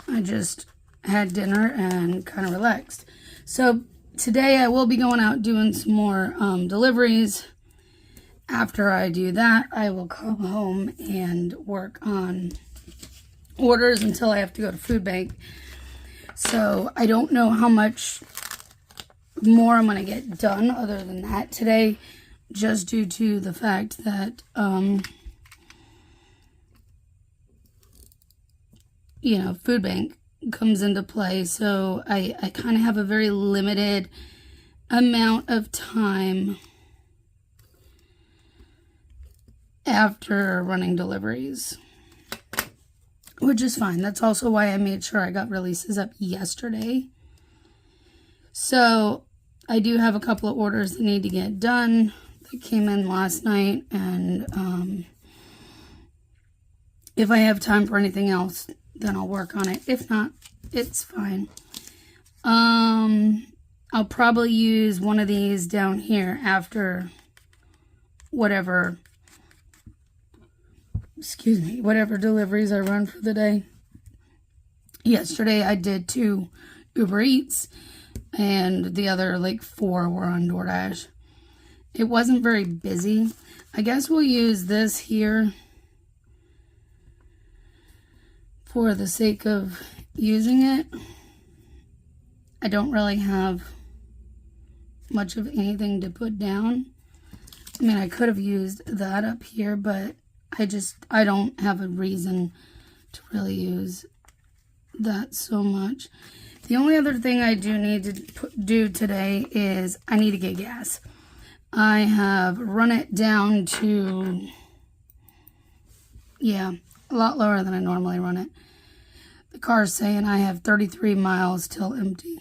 I just had dinner and kind of relaxed. So today I will be going out doing some more deliveries. After I do that, I will come home and work on orders until I have to go to food bank. So I don't know how much more I'm going to get done other than that today, just due to the fact that, food bank comes into play. So I kind of have a very limited amount of time after running deliveries, which is fine. That's also why I made sure I got releases up yesterday. So I do have a couple of orders that need to get done that came in last night, and if I have time for anything else, then I'll work on it. If not, it's fine. I'll probably use one of these down here after whatever deliveries I run for the day. Yesterday I did 2 Uber Eats, and the other 4 were on DoorDash. It wasn't very busy. I guess we'll use this here for the sake of using it. I don't really have much of anything to put down. I mean, I could have used that up here, but I don't have a reason to really use that so much. The only other thing I do need to do today is I need to get gas. I have run it down to, a lot lower than I normally run it. The car's saying I have 33 miles till empty,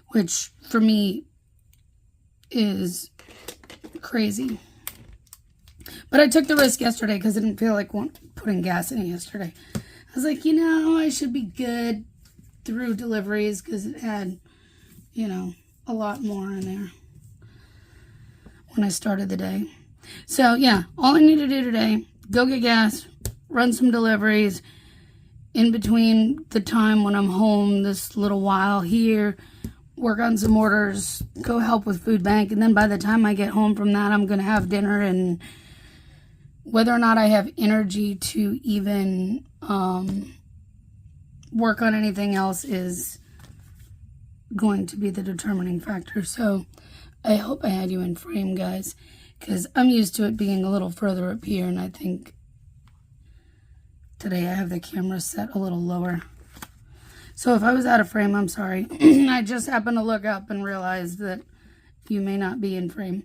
which for me is crazy. But I took the risk yesterday because I didn't feel like putting gas in it yesterday. I was like, I should be good through deliveries because it had, a lot more in there when I started the day. So, all I need to do today, go get gas, run some deliveries. In between the time when I'm home, this little while here, work on some orders, go help with food bank, and then by the time I get home from that, I'm going to have dinner, and whether or not I have energy to even work on anything else is going to be the determining factor. So I hope I had you in frame, guys, because I'm used to it being a little further up here, and I think today I have the camera set a little lower. So if I was out of frame, I'm sorry. I just happened to look up and realize that you may not be in frame.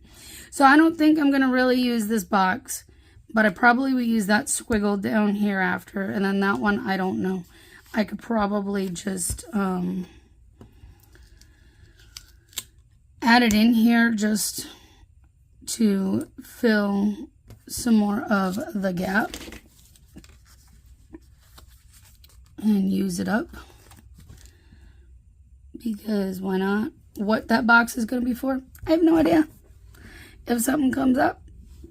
So I don't think I'm going to really use this box, but I probably will use that squiggle down here after, and then that one, I don't know. I could probably just add it in here just to fill some more of the gap and use it up, because why not? What that box is going to be for, I have no idea. If something comes up,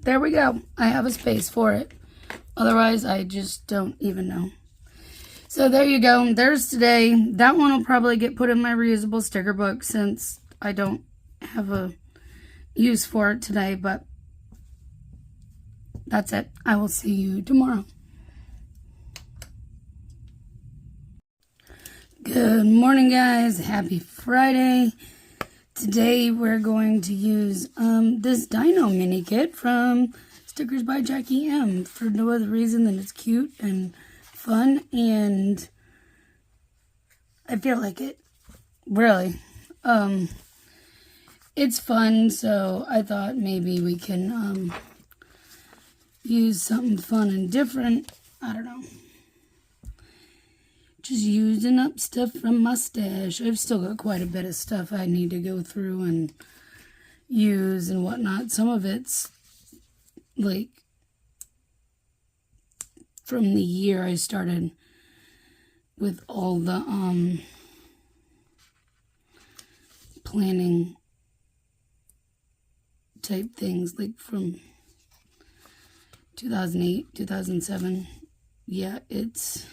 there we go. I have a space for it. Otherwise, I just don't even know. So there you go. There's today. That one will probably get put in my reusable sticker book since I don't have a use for it today, but that's it. I will see you tomorrow. Good morning, guys. Happy Friday. Today we're going to use this dino mini kit from Stickers by Jackie M for no other reason than it's cute and fun, and I feel like it. Really. It's fun, so I thought maybe we can use something fun and different. I don't know. just using up stuff from my stash. I've still got quite a bit of stuff I need to go through and use and whatnot. Some of it's like from the year I started with all the planning type things, like from 2008, 2007. Yeah, it's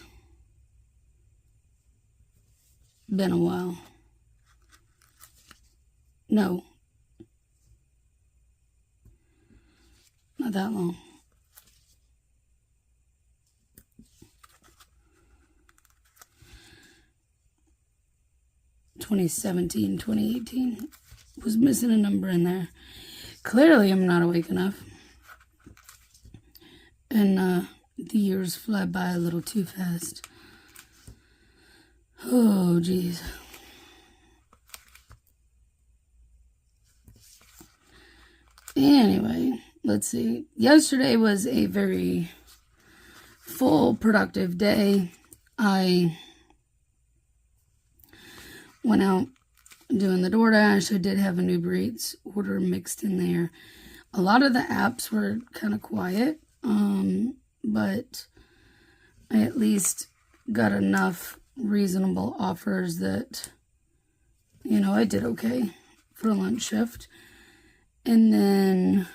been a while. No, not that long. (2017, 2018). Was missing a number in there. Clearly, I'm not awake enough. And the years fly by a little too fast. Oh, geez. Anyway, let's see. Yesterday was a very full, productive day. I went out doing the DoorDash. I did have an Uber Eats order mixed in there. A lot of the apps were kind of quiet, but I at least got enough reasonable offers that, you know, I did okay for a lunch shift. And then,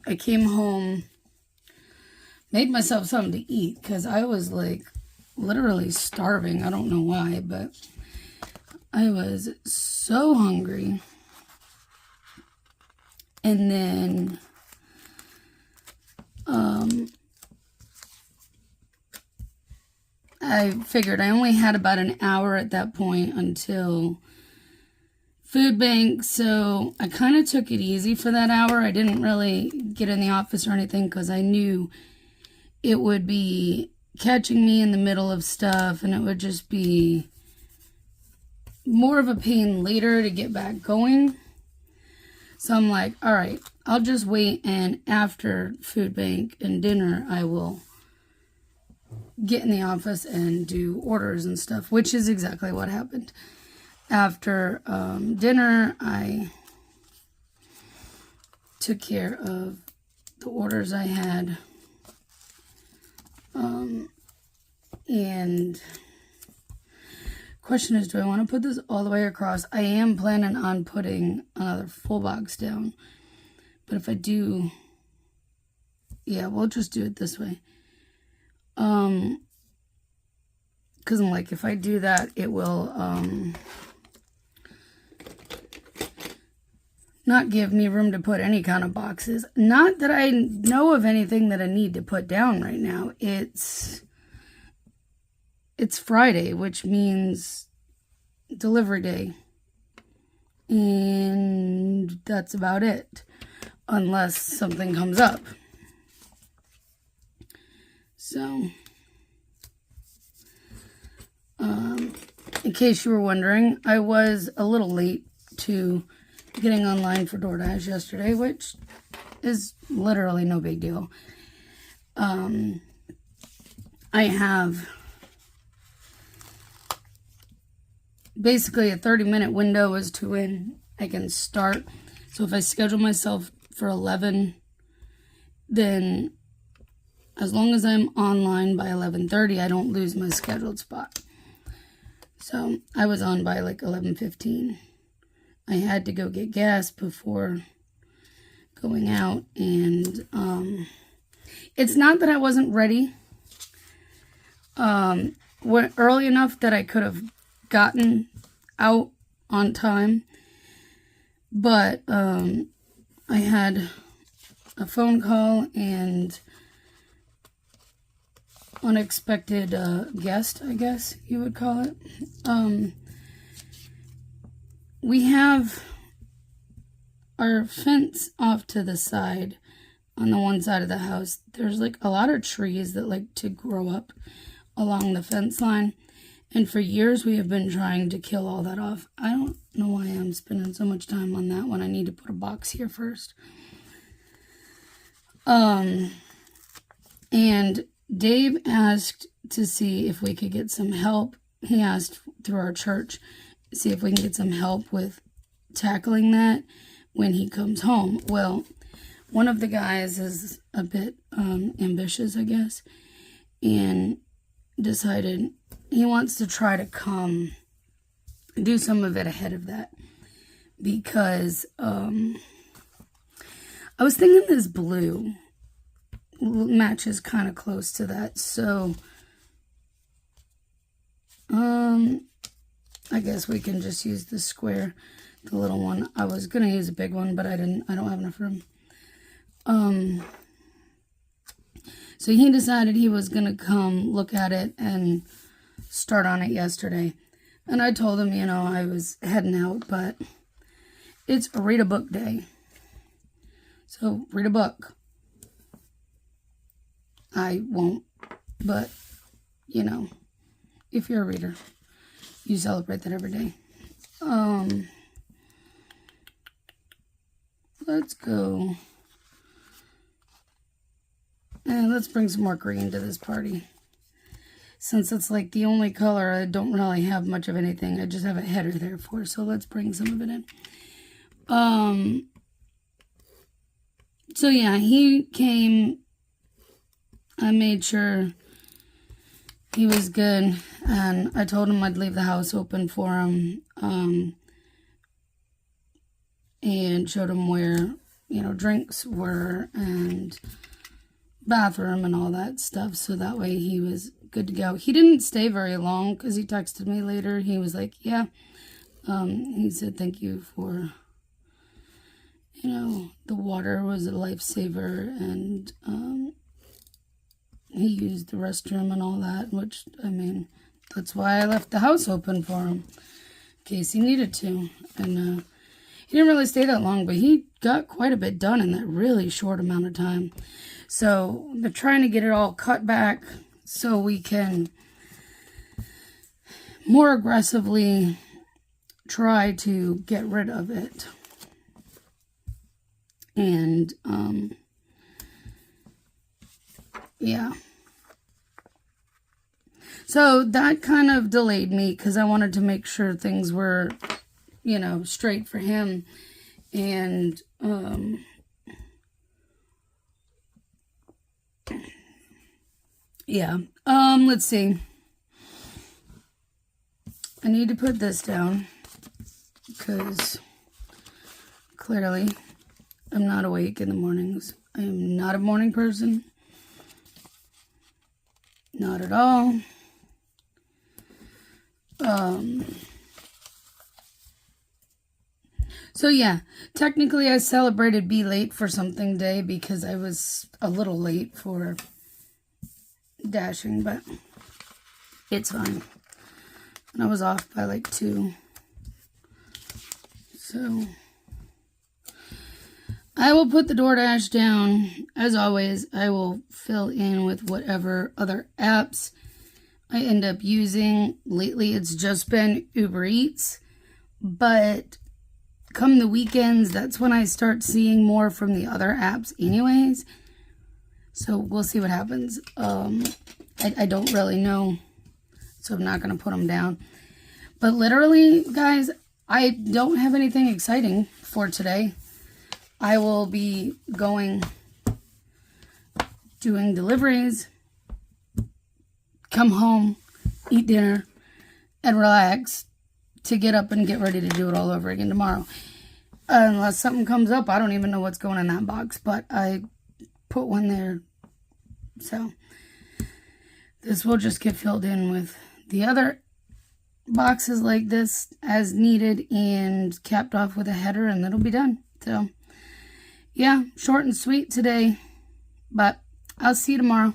I came home, made myself something to eat because I was like literally starving. I don't know why, but I was so hungry. And then I figured I only had about an hour at that point until food bank, so I kind of took it easy for that hour. I didn't really get in the office or anything because I knew it would be catching me in the middle of stuff, and it would just be more of a pain later to get back going. So I'm like, all right, I'll just wait, and after food bank and dinner, I will get in the office and do orders and stuff, which is exactly what happened. After dinner, I took care of the orders I had. And question is, do I want to put this all the way across? I am planning on putting another full box down. But if I do, yeah, we'll just do it this way. Because I'm like, if I do that, it will not give me room to put any kind of boxes. Not that I know of anything that I need to put down right now. It's Friday, which means delivery day. And that's about it. Unless something comes up. So, in case you were wondering, I was a little late to getting online for DoorDash yesterday, which is literally no big deal. I have basically a 30-minute window as to when I can start. So if I schedule myself for 11, then as long as I'm online by 11:30, I don't lose my scheduled spot. So I was on by like 11:15. I had to go get gas before going out, and it's not that I wasn't ready. Went early enough that I could have gotten out on time, but I had a phone call and unexpected guest, I guess you would call it. We have our fence off to the side. On the one side of the house, there's like a lot of trees that like to grow up along the fence line, and for years we have been trying to kill all that off. I don't know why I'm spending so much time on that when I need to put a box here first. And Dave asked to see if we could get some help. He asked through our church, see if we can get some help with tackling that when he comes home. Well, one of the guys is a bit ambitious, I guess, and decided he wants to try to come do some of it ahead of that, because I was thinking this blue matches kind of close to that, so I guess we can just use the square, the little one. I was gonna use a big one, but I don't have enough room. So he decided he was gonna come look at it and start on it yesterday. And I told him, you know, I was heading out, but it's a read a book day. So read a book. I won't, but, you know, if you're a reader, you celebrate that every day. Let's go. And let's bring some more green to this party. Since it's like the only color I don't really have much of anything, I just have a header there for, so let's bring some of it in. So yeah, he came. I made sure he was good, and I told him I'd leave the house open for him, and showed him where, you know, drinks were and bathroom and all that stuff, so that way he was good to go. He didn't stay very long because he texted me later. He was like, yeah, he said thank you for, you know, the water was a lifesaver, and he used the restroom and all that, which, I mean, that's why I left the house open for him, in case he needed to. And he didn't really stay that long, but he got quite a bit done in that really short amount of time. So they're trying to get it all cut back so we can more aggressively try to get rid of it. And, yeah. So that kind of delayed me because I wanted to make sure things were, you know, straight for him. And, yeah. Let's see. I need to put this down because clearly I'm not awake in the mornings. I am not a morning person. Not at all. So yeah, technically I celebrated Be Late for Something Day because I was a little late for dashing, but it's fine. And I was off by like 2. So I will put the DoorDash down. As always, I will fill in with whatever other apps I end up using. Lately, it's just been Uber Eats. But come the weekends, that's when I start seeing more from the other apps anyways. So we'll see what happens. I don't really know, so I'm not going to put them down. But literally, guys, I don't have anything exciting for today. I will be doing deliveries, come home, eat dinner, and relax to get up and get ready to do it all over again tomorrow. Unless something comes up, I don't even know what's going in that box, but I put one there. So this will just get filled in with the other boxes like this as needed and capped off with a header, and that'll be done. So yeah, short and sweet today, but I'll see you tomorrow.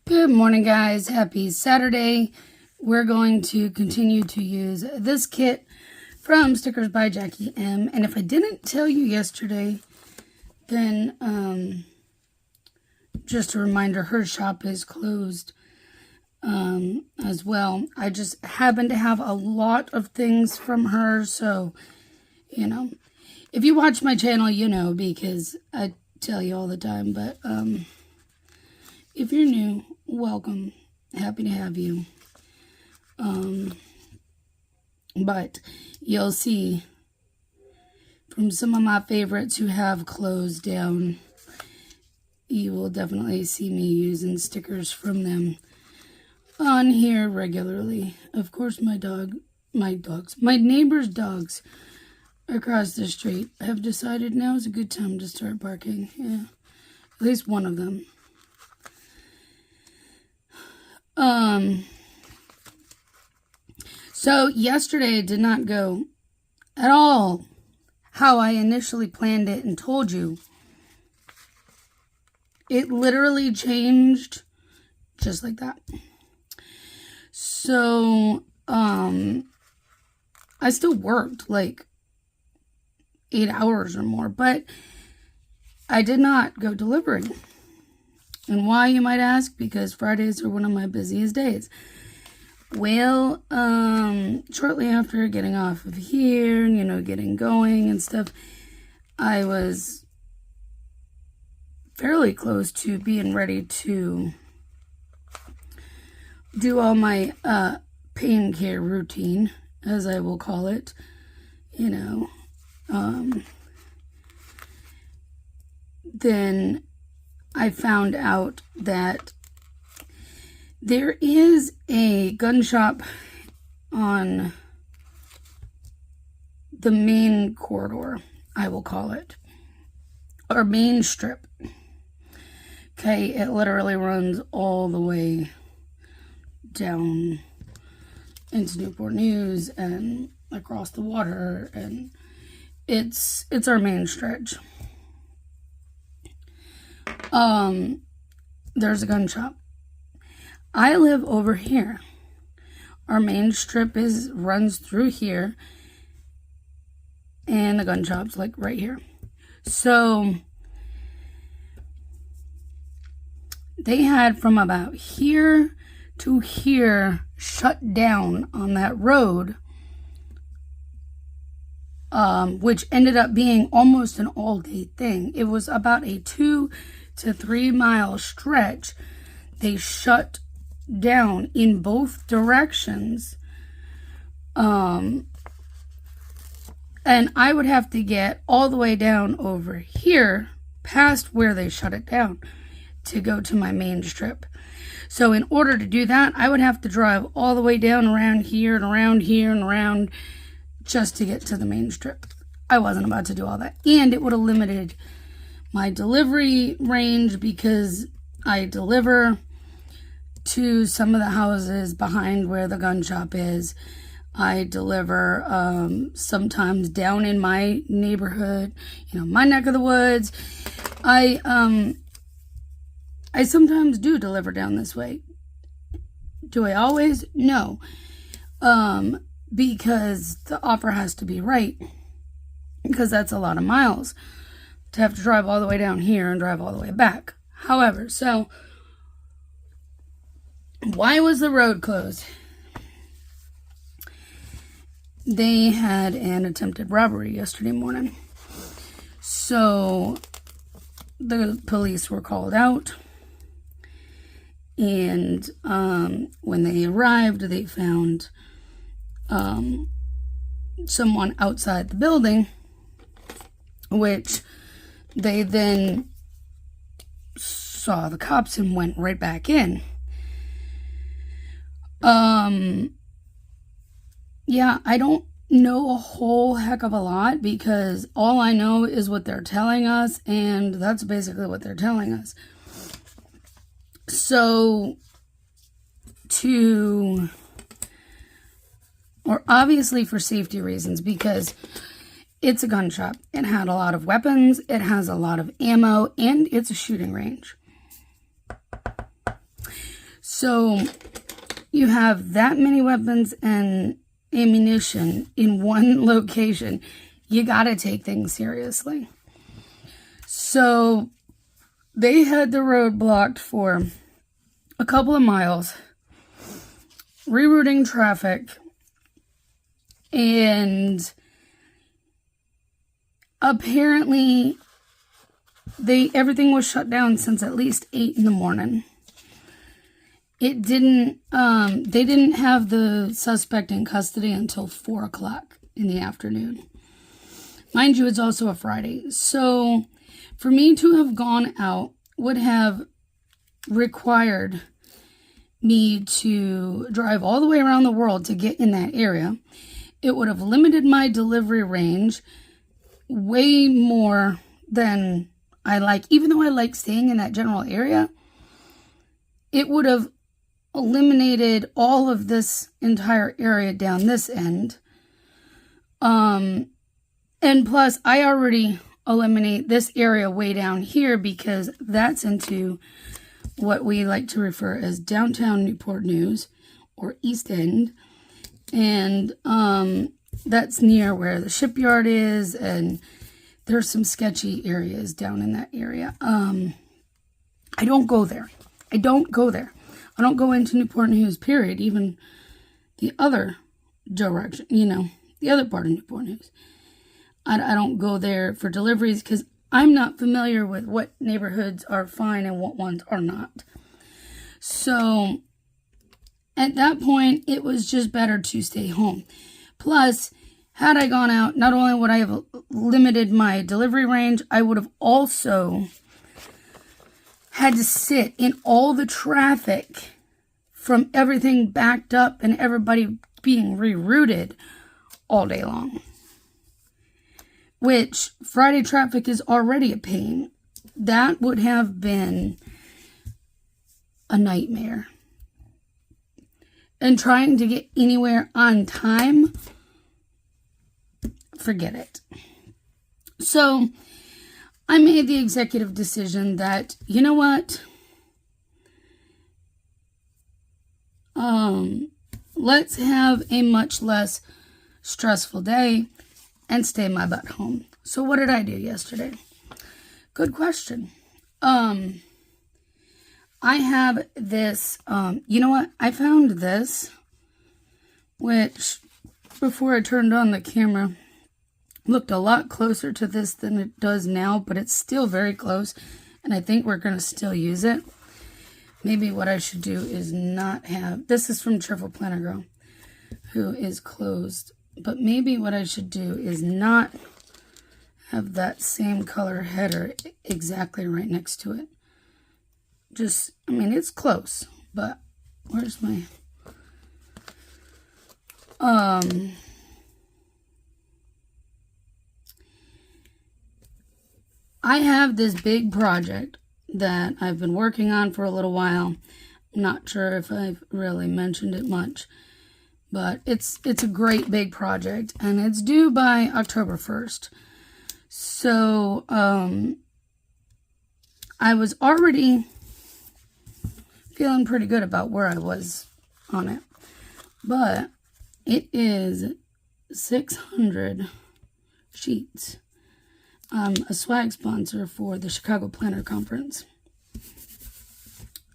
Good morning, guys. Happy Saturday. We're going to continue to use this kit from Stickers by Jackie M. And if I didn't tell you yesterday, then just a reminder, her shop is closed as well. I just happen to have a lot of things from her, so, you know, if you watch my channel, you know, because I tell you all the time, but if you're new, welcome. Happy to have you. But you'll see from some of my favorites who have closed down, you will definitely see me using stickers from them on here regularly. Of course, my neighbor's dogs across the street have decided now is a good time to start barking. Yeah, at least one of them. So yesterday did not go at all how I initially planned it and told you. It literally changed just like that. So, I still worked like 8 hours or more, but I did not go delivering. And why, you might ask? Because Fridays are one of my busiest days. Well, shortly after getting off of here and, getting going and stuff, I was fairly close to being ready to do all my pain care routine, as I will call it, then I found out that there is a gun shop on the main corridor, I will call it, or main strip. Okay, it literally runs all the way down into Newport News and across the water, and it's our main stretch. There's a gun shop. I live over here. Our main strip runs through here, and the gun shop's like right here. So they had from about here to here shut down on that road, which ended up being almost an all-day thing. It was about a 2 to 3 mile stretch. They shut down in both directions, and I would have to get all the way down over here past where they shut it down to go to my main strip. So in order to do that, I would have to drive all the way down around here and around here and around just to get to the main strip. I wasn't about to do all that, and it would have limited my delivery range because I deliver to some of the houses behind where the gun shop is. I deliver sometimes down in my neighborhood, my neck of the woods. I sometimes do deliver down this way. Do I always? No. Because the offer has to be right. Because that's a lot of miles to have to drive all the way down here and drive all the way back. However, so why was the road closed? They had an attempted robbery yesterday morning. So the police were called out. And when they arrived, they found someone outside the building, which they then saw the cops and went right back in. Yeah, I don't know a whole heck of a lot because all I know is what they're telling us, and that's basically what they're telling us. So, obviously for safety reasons, because it's a gun shop. It had a lot of weapons, it has a lot of ammo, and it's a shooting range. So, you have that many weapons and ammunition in one location. You gotta take things seriously. So, they had the road blocked for a couple of miles, rerouting traffic, and apparently everything was shut down since at least 8 in the morning. It didn't, they didn't have the suspect in custody until 4 o'clock in the afternoon. Mind you, it's also a Friday. So for me to have gone out would have required me to drive all the way around the world to get in that area. It would have limited my delivery range way more than I like. Even though I like staying in that general area, it would have eliminated all of this entire area down this end. And plus, I already eliminate this area way down here because that's into what we like to refer as downtown Newport News or East End. And that's near where the shipyard is, and there's some sketchy areas down in that area. I don't go there. I don't go into Newport News, period. Even the other direction, the other part of Newport News. I don't go there for deliveries because I'm not familiar with what neighborhoods are fine and what ones are not. So at that point, it was just better to stay home. Plus, had I gone out, not only would I have limited my delivery range, I would have also had to sit in all the traffic from everything backed up and everybody being rerouted all day long. Which, Friday traffic is already a pain. That would have been a nightmare. And trying to get anywhere on time, forget it. So, I made the executive decision that, you know what? Let's have a much less stressful day and stay my butt home. So what did I do yesterday? Good question. I have this, you know what? I found this, which before I turned on the camera, looked a lot closer to this than it does now, but it's still very close, and I think we're going to still use it. Maybe what I should do is not have, this is from Cheerful Planner Girl, who is closed. But maybe what I should do is not have that same color header exactly right next to it. Just, I mean, it's close, but where's my... I have this big project that I've been working on for a little while. I'm not sure if I've really mentioned it much. But it's a great big project, and it's due by October 1st. So, I was already feeling pretty good about where I was on it. But it is 600 sheets. A swag sponsor for the Chicago Planner Conference.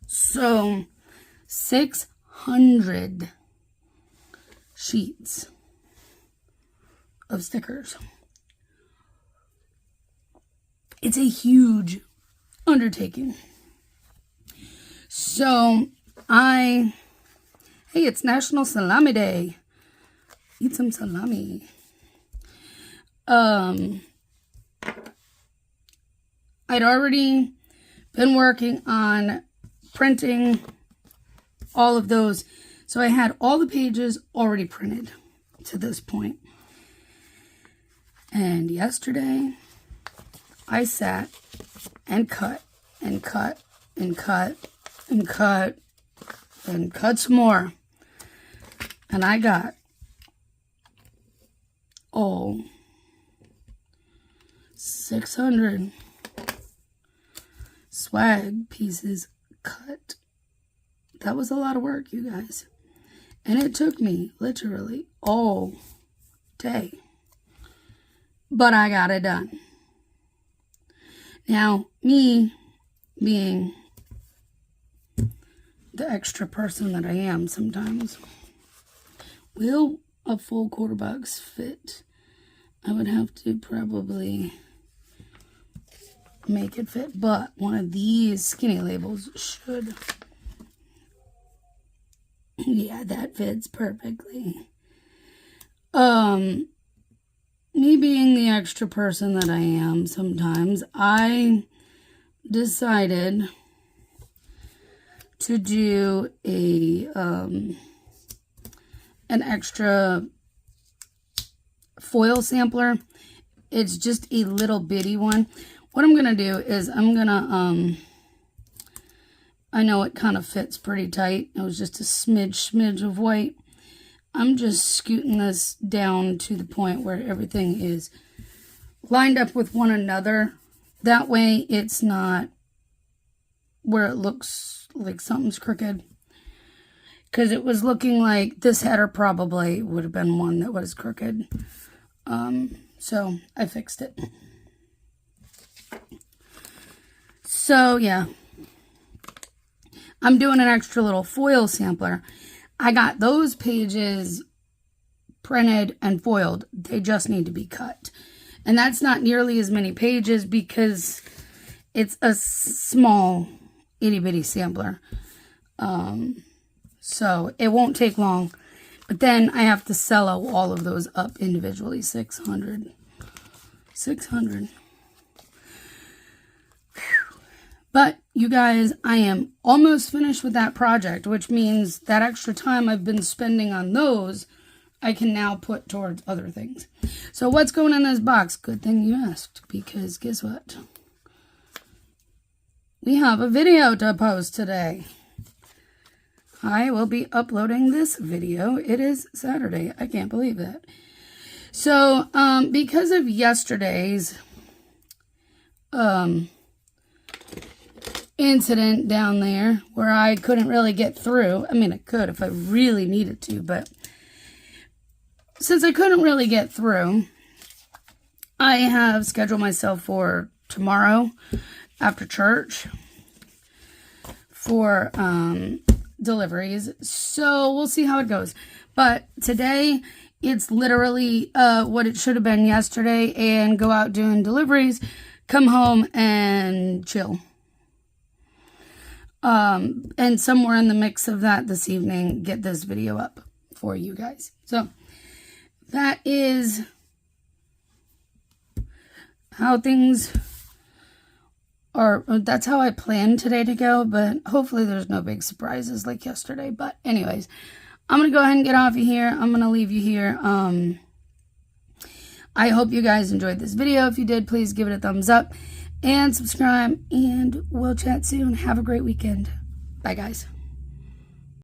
So, 600 sheets of stickers. It's a huge undertaking. So hey, it's National Salami Day. Eat some salami. I'd already been working on printing all of those. So I had all the pages already printed to this point. And yesterday, I sat and cut and cut and cut and cut and cut some more. And I got 600 swag pieces cut. That was a lot of work, you guys. And it took me literally all day. But I got it done. Now, me being the extra person that I am sometimes, will a full quarter box fit? I would have to probably make it fit, but one of these skinny labels should. Yeah, that fits perfectly. Me being the extra person that I am sometimes, I decided to do an extra foil sampler. It's just a little bitty one. What I'm gonna do is I'm gonna I know it kind of fits pretty tight. It was just a smidge of white. I'm just scooting this down to the point where everything is lined up with one another. That way it's not where it looks like something's crooked. Because it was looking like this header probably would have been one that was crooked. So I fixed it. So yeah, I'm doing an extra little foil sampler. I got those pages printed and foiled. They just need to be cut. And that's not nearly as many pages because it's a small itty bitty sampler. So it won't take long. But then I have to cello all of those up individually. 600. But you guys, I am almost finished with that project, which means that extra time I've been spending on those, I can now put towards other things. So what's going in this box? Good thing you asked, because guess what? We have a video to post today. I will be uploading this video. It is Saturday. I can't believe that. So, because of yesterday's incident down there where I couldn't really get through. I mean, I could if I really needed to, but since I couldn't really get through, I have scheduled myself for tomorrow after church for deliveries. So we'll see how it goes. But today, it's literally what it should have been yesterday, and go out doing deliveries, come home and chill. And somewhere in the mix of that this evening, get this video up for you guys. So that is how things are. That's how I planned today to go, but hopefully there's no big surprises like yesterday. But anyways, I'm going to go ahead and get off of here. I'm going to leave you here. I hope you guys enjoyed this video. If you did, please give it a thumbs up and subscribe, and we'll chat soon. Have a great weekend. Bye, guys.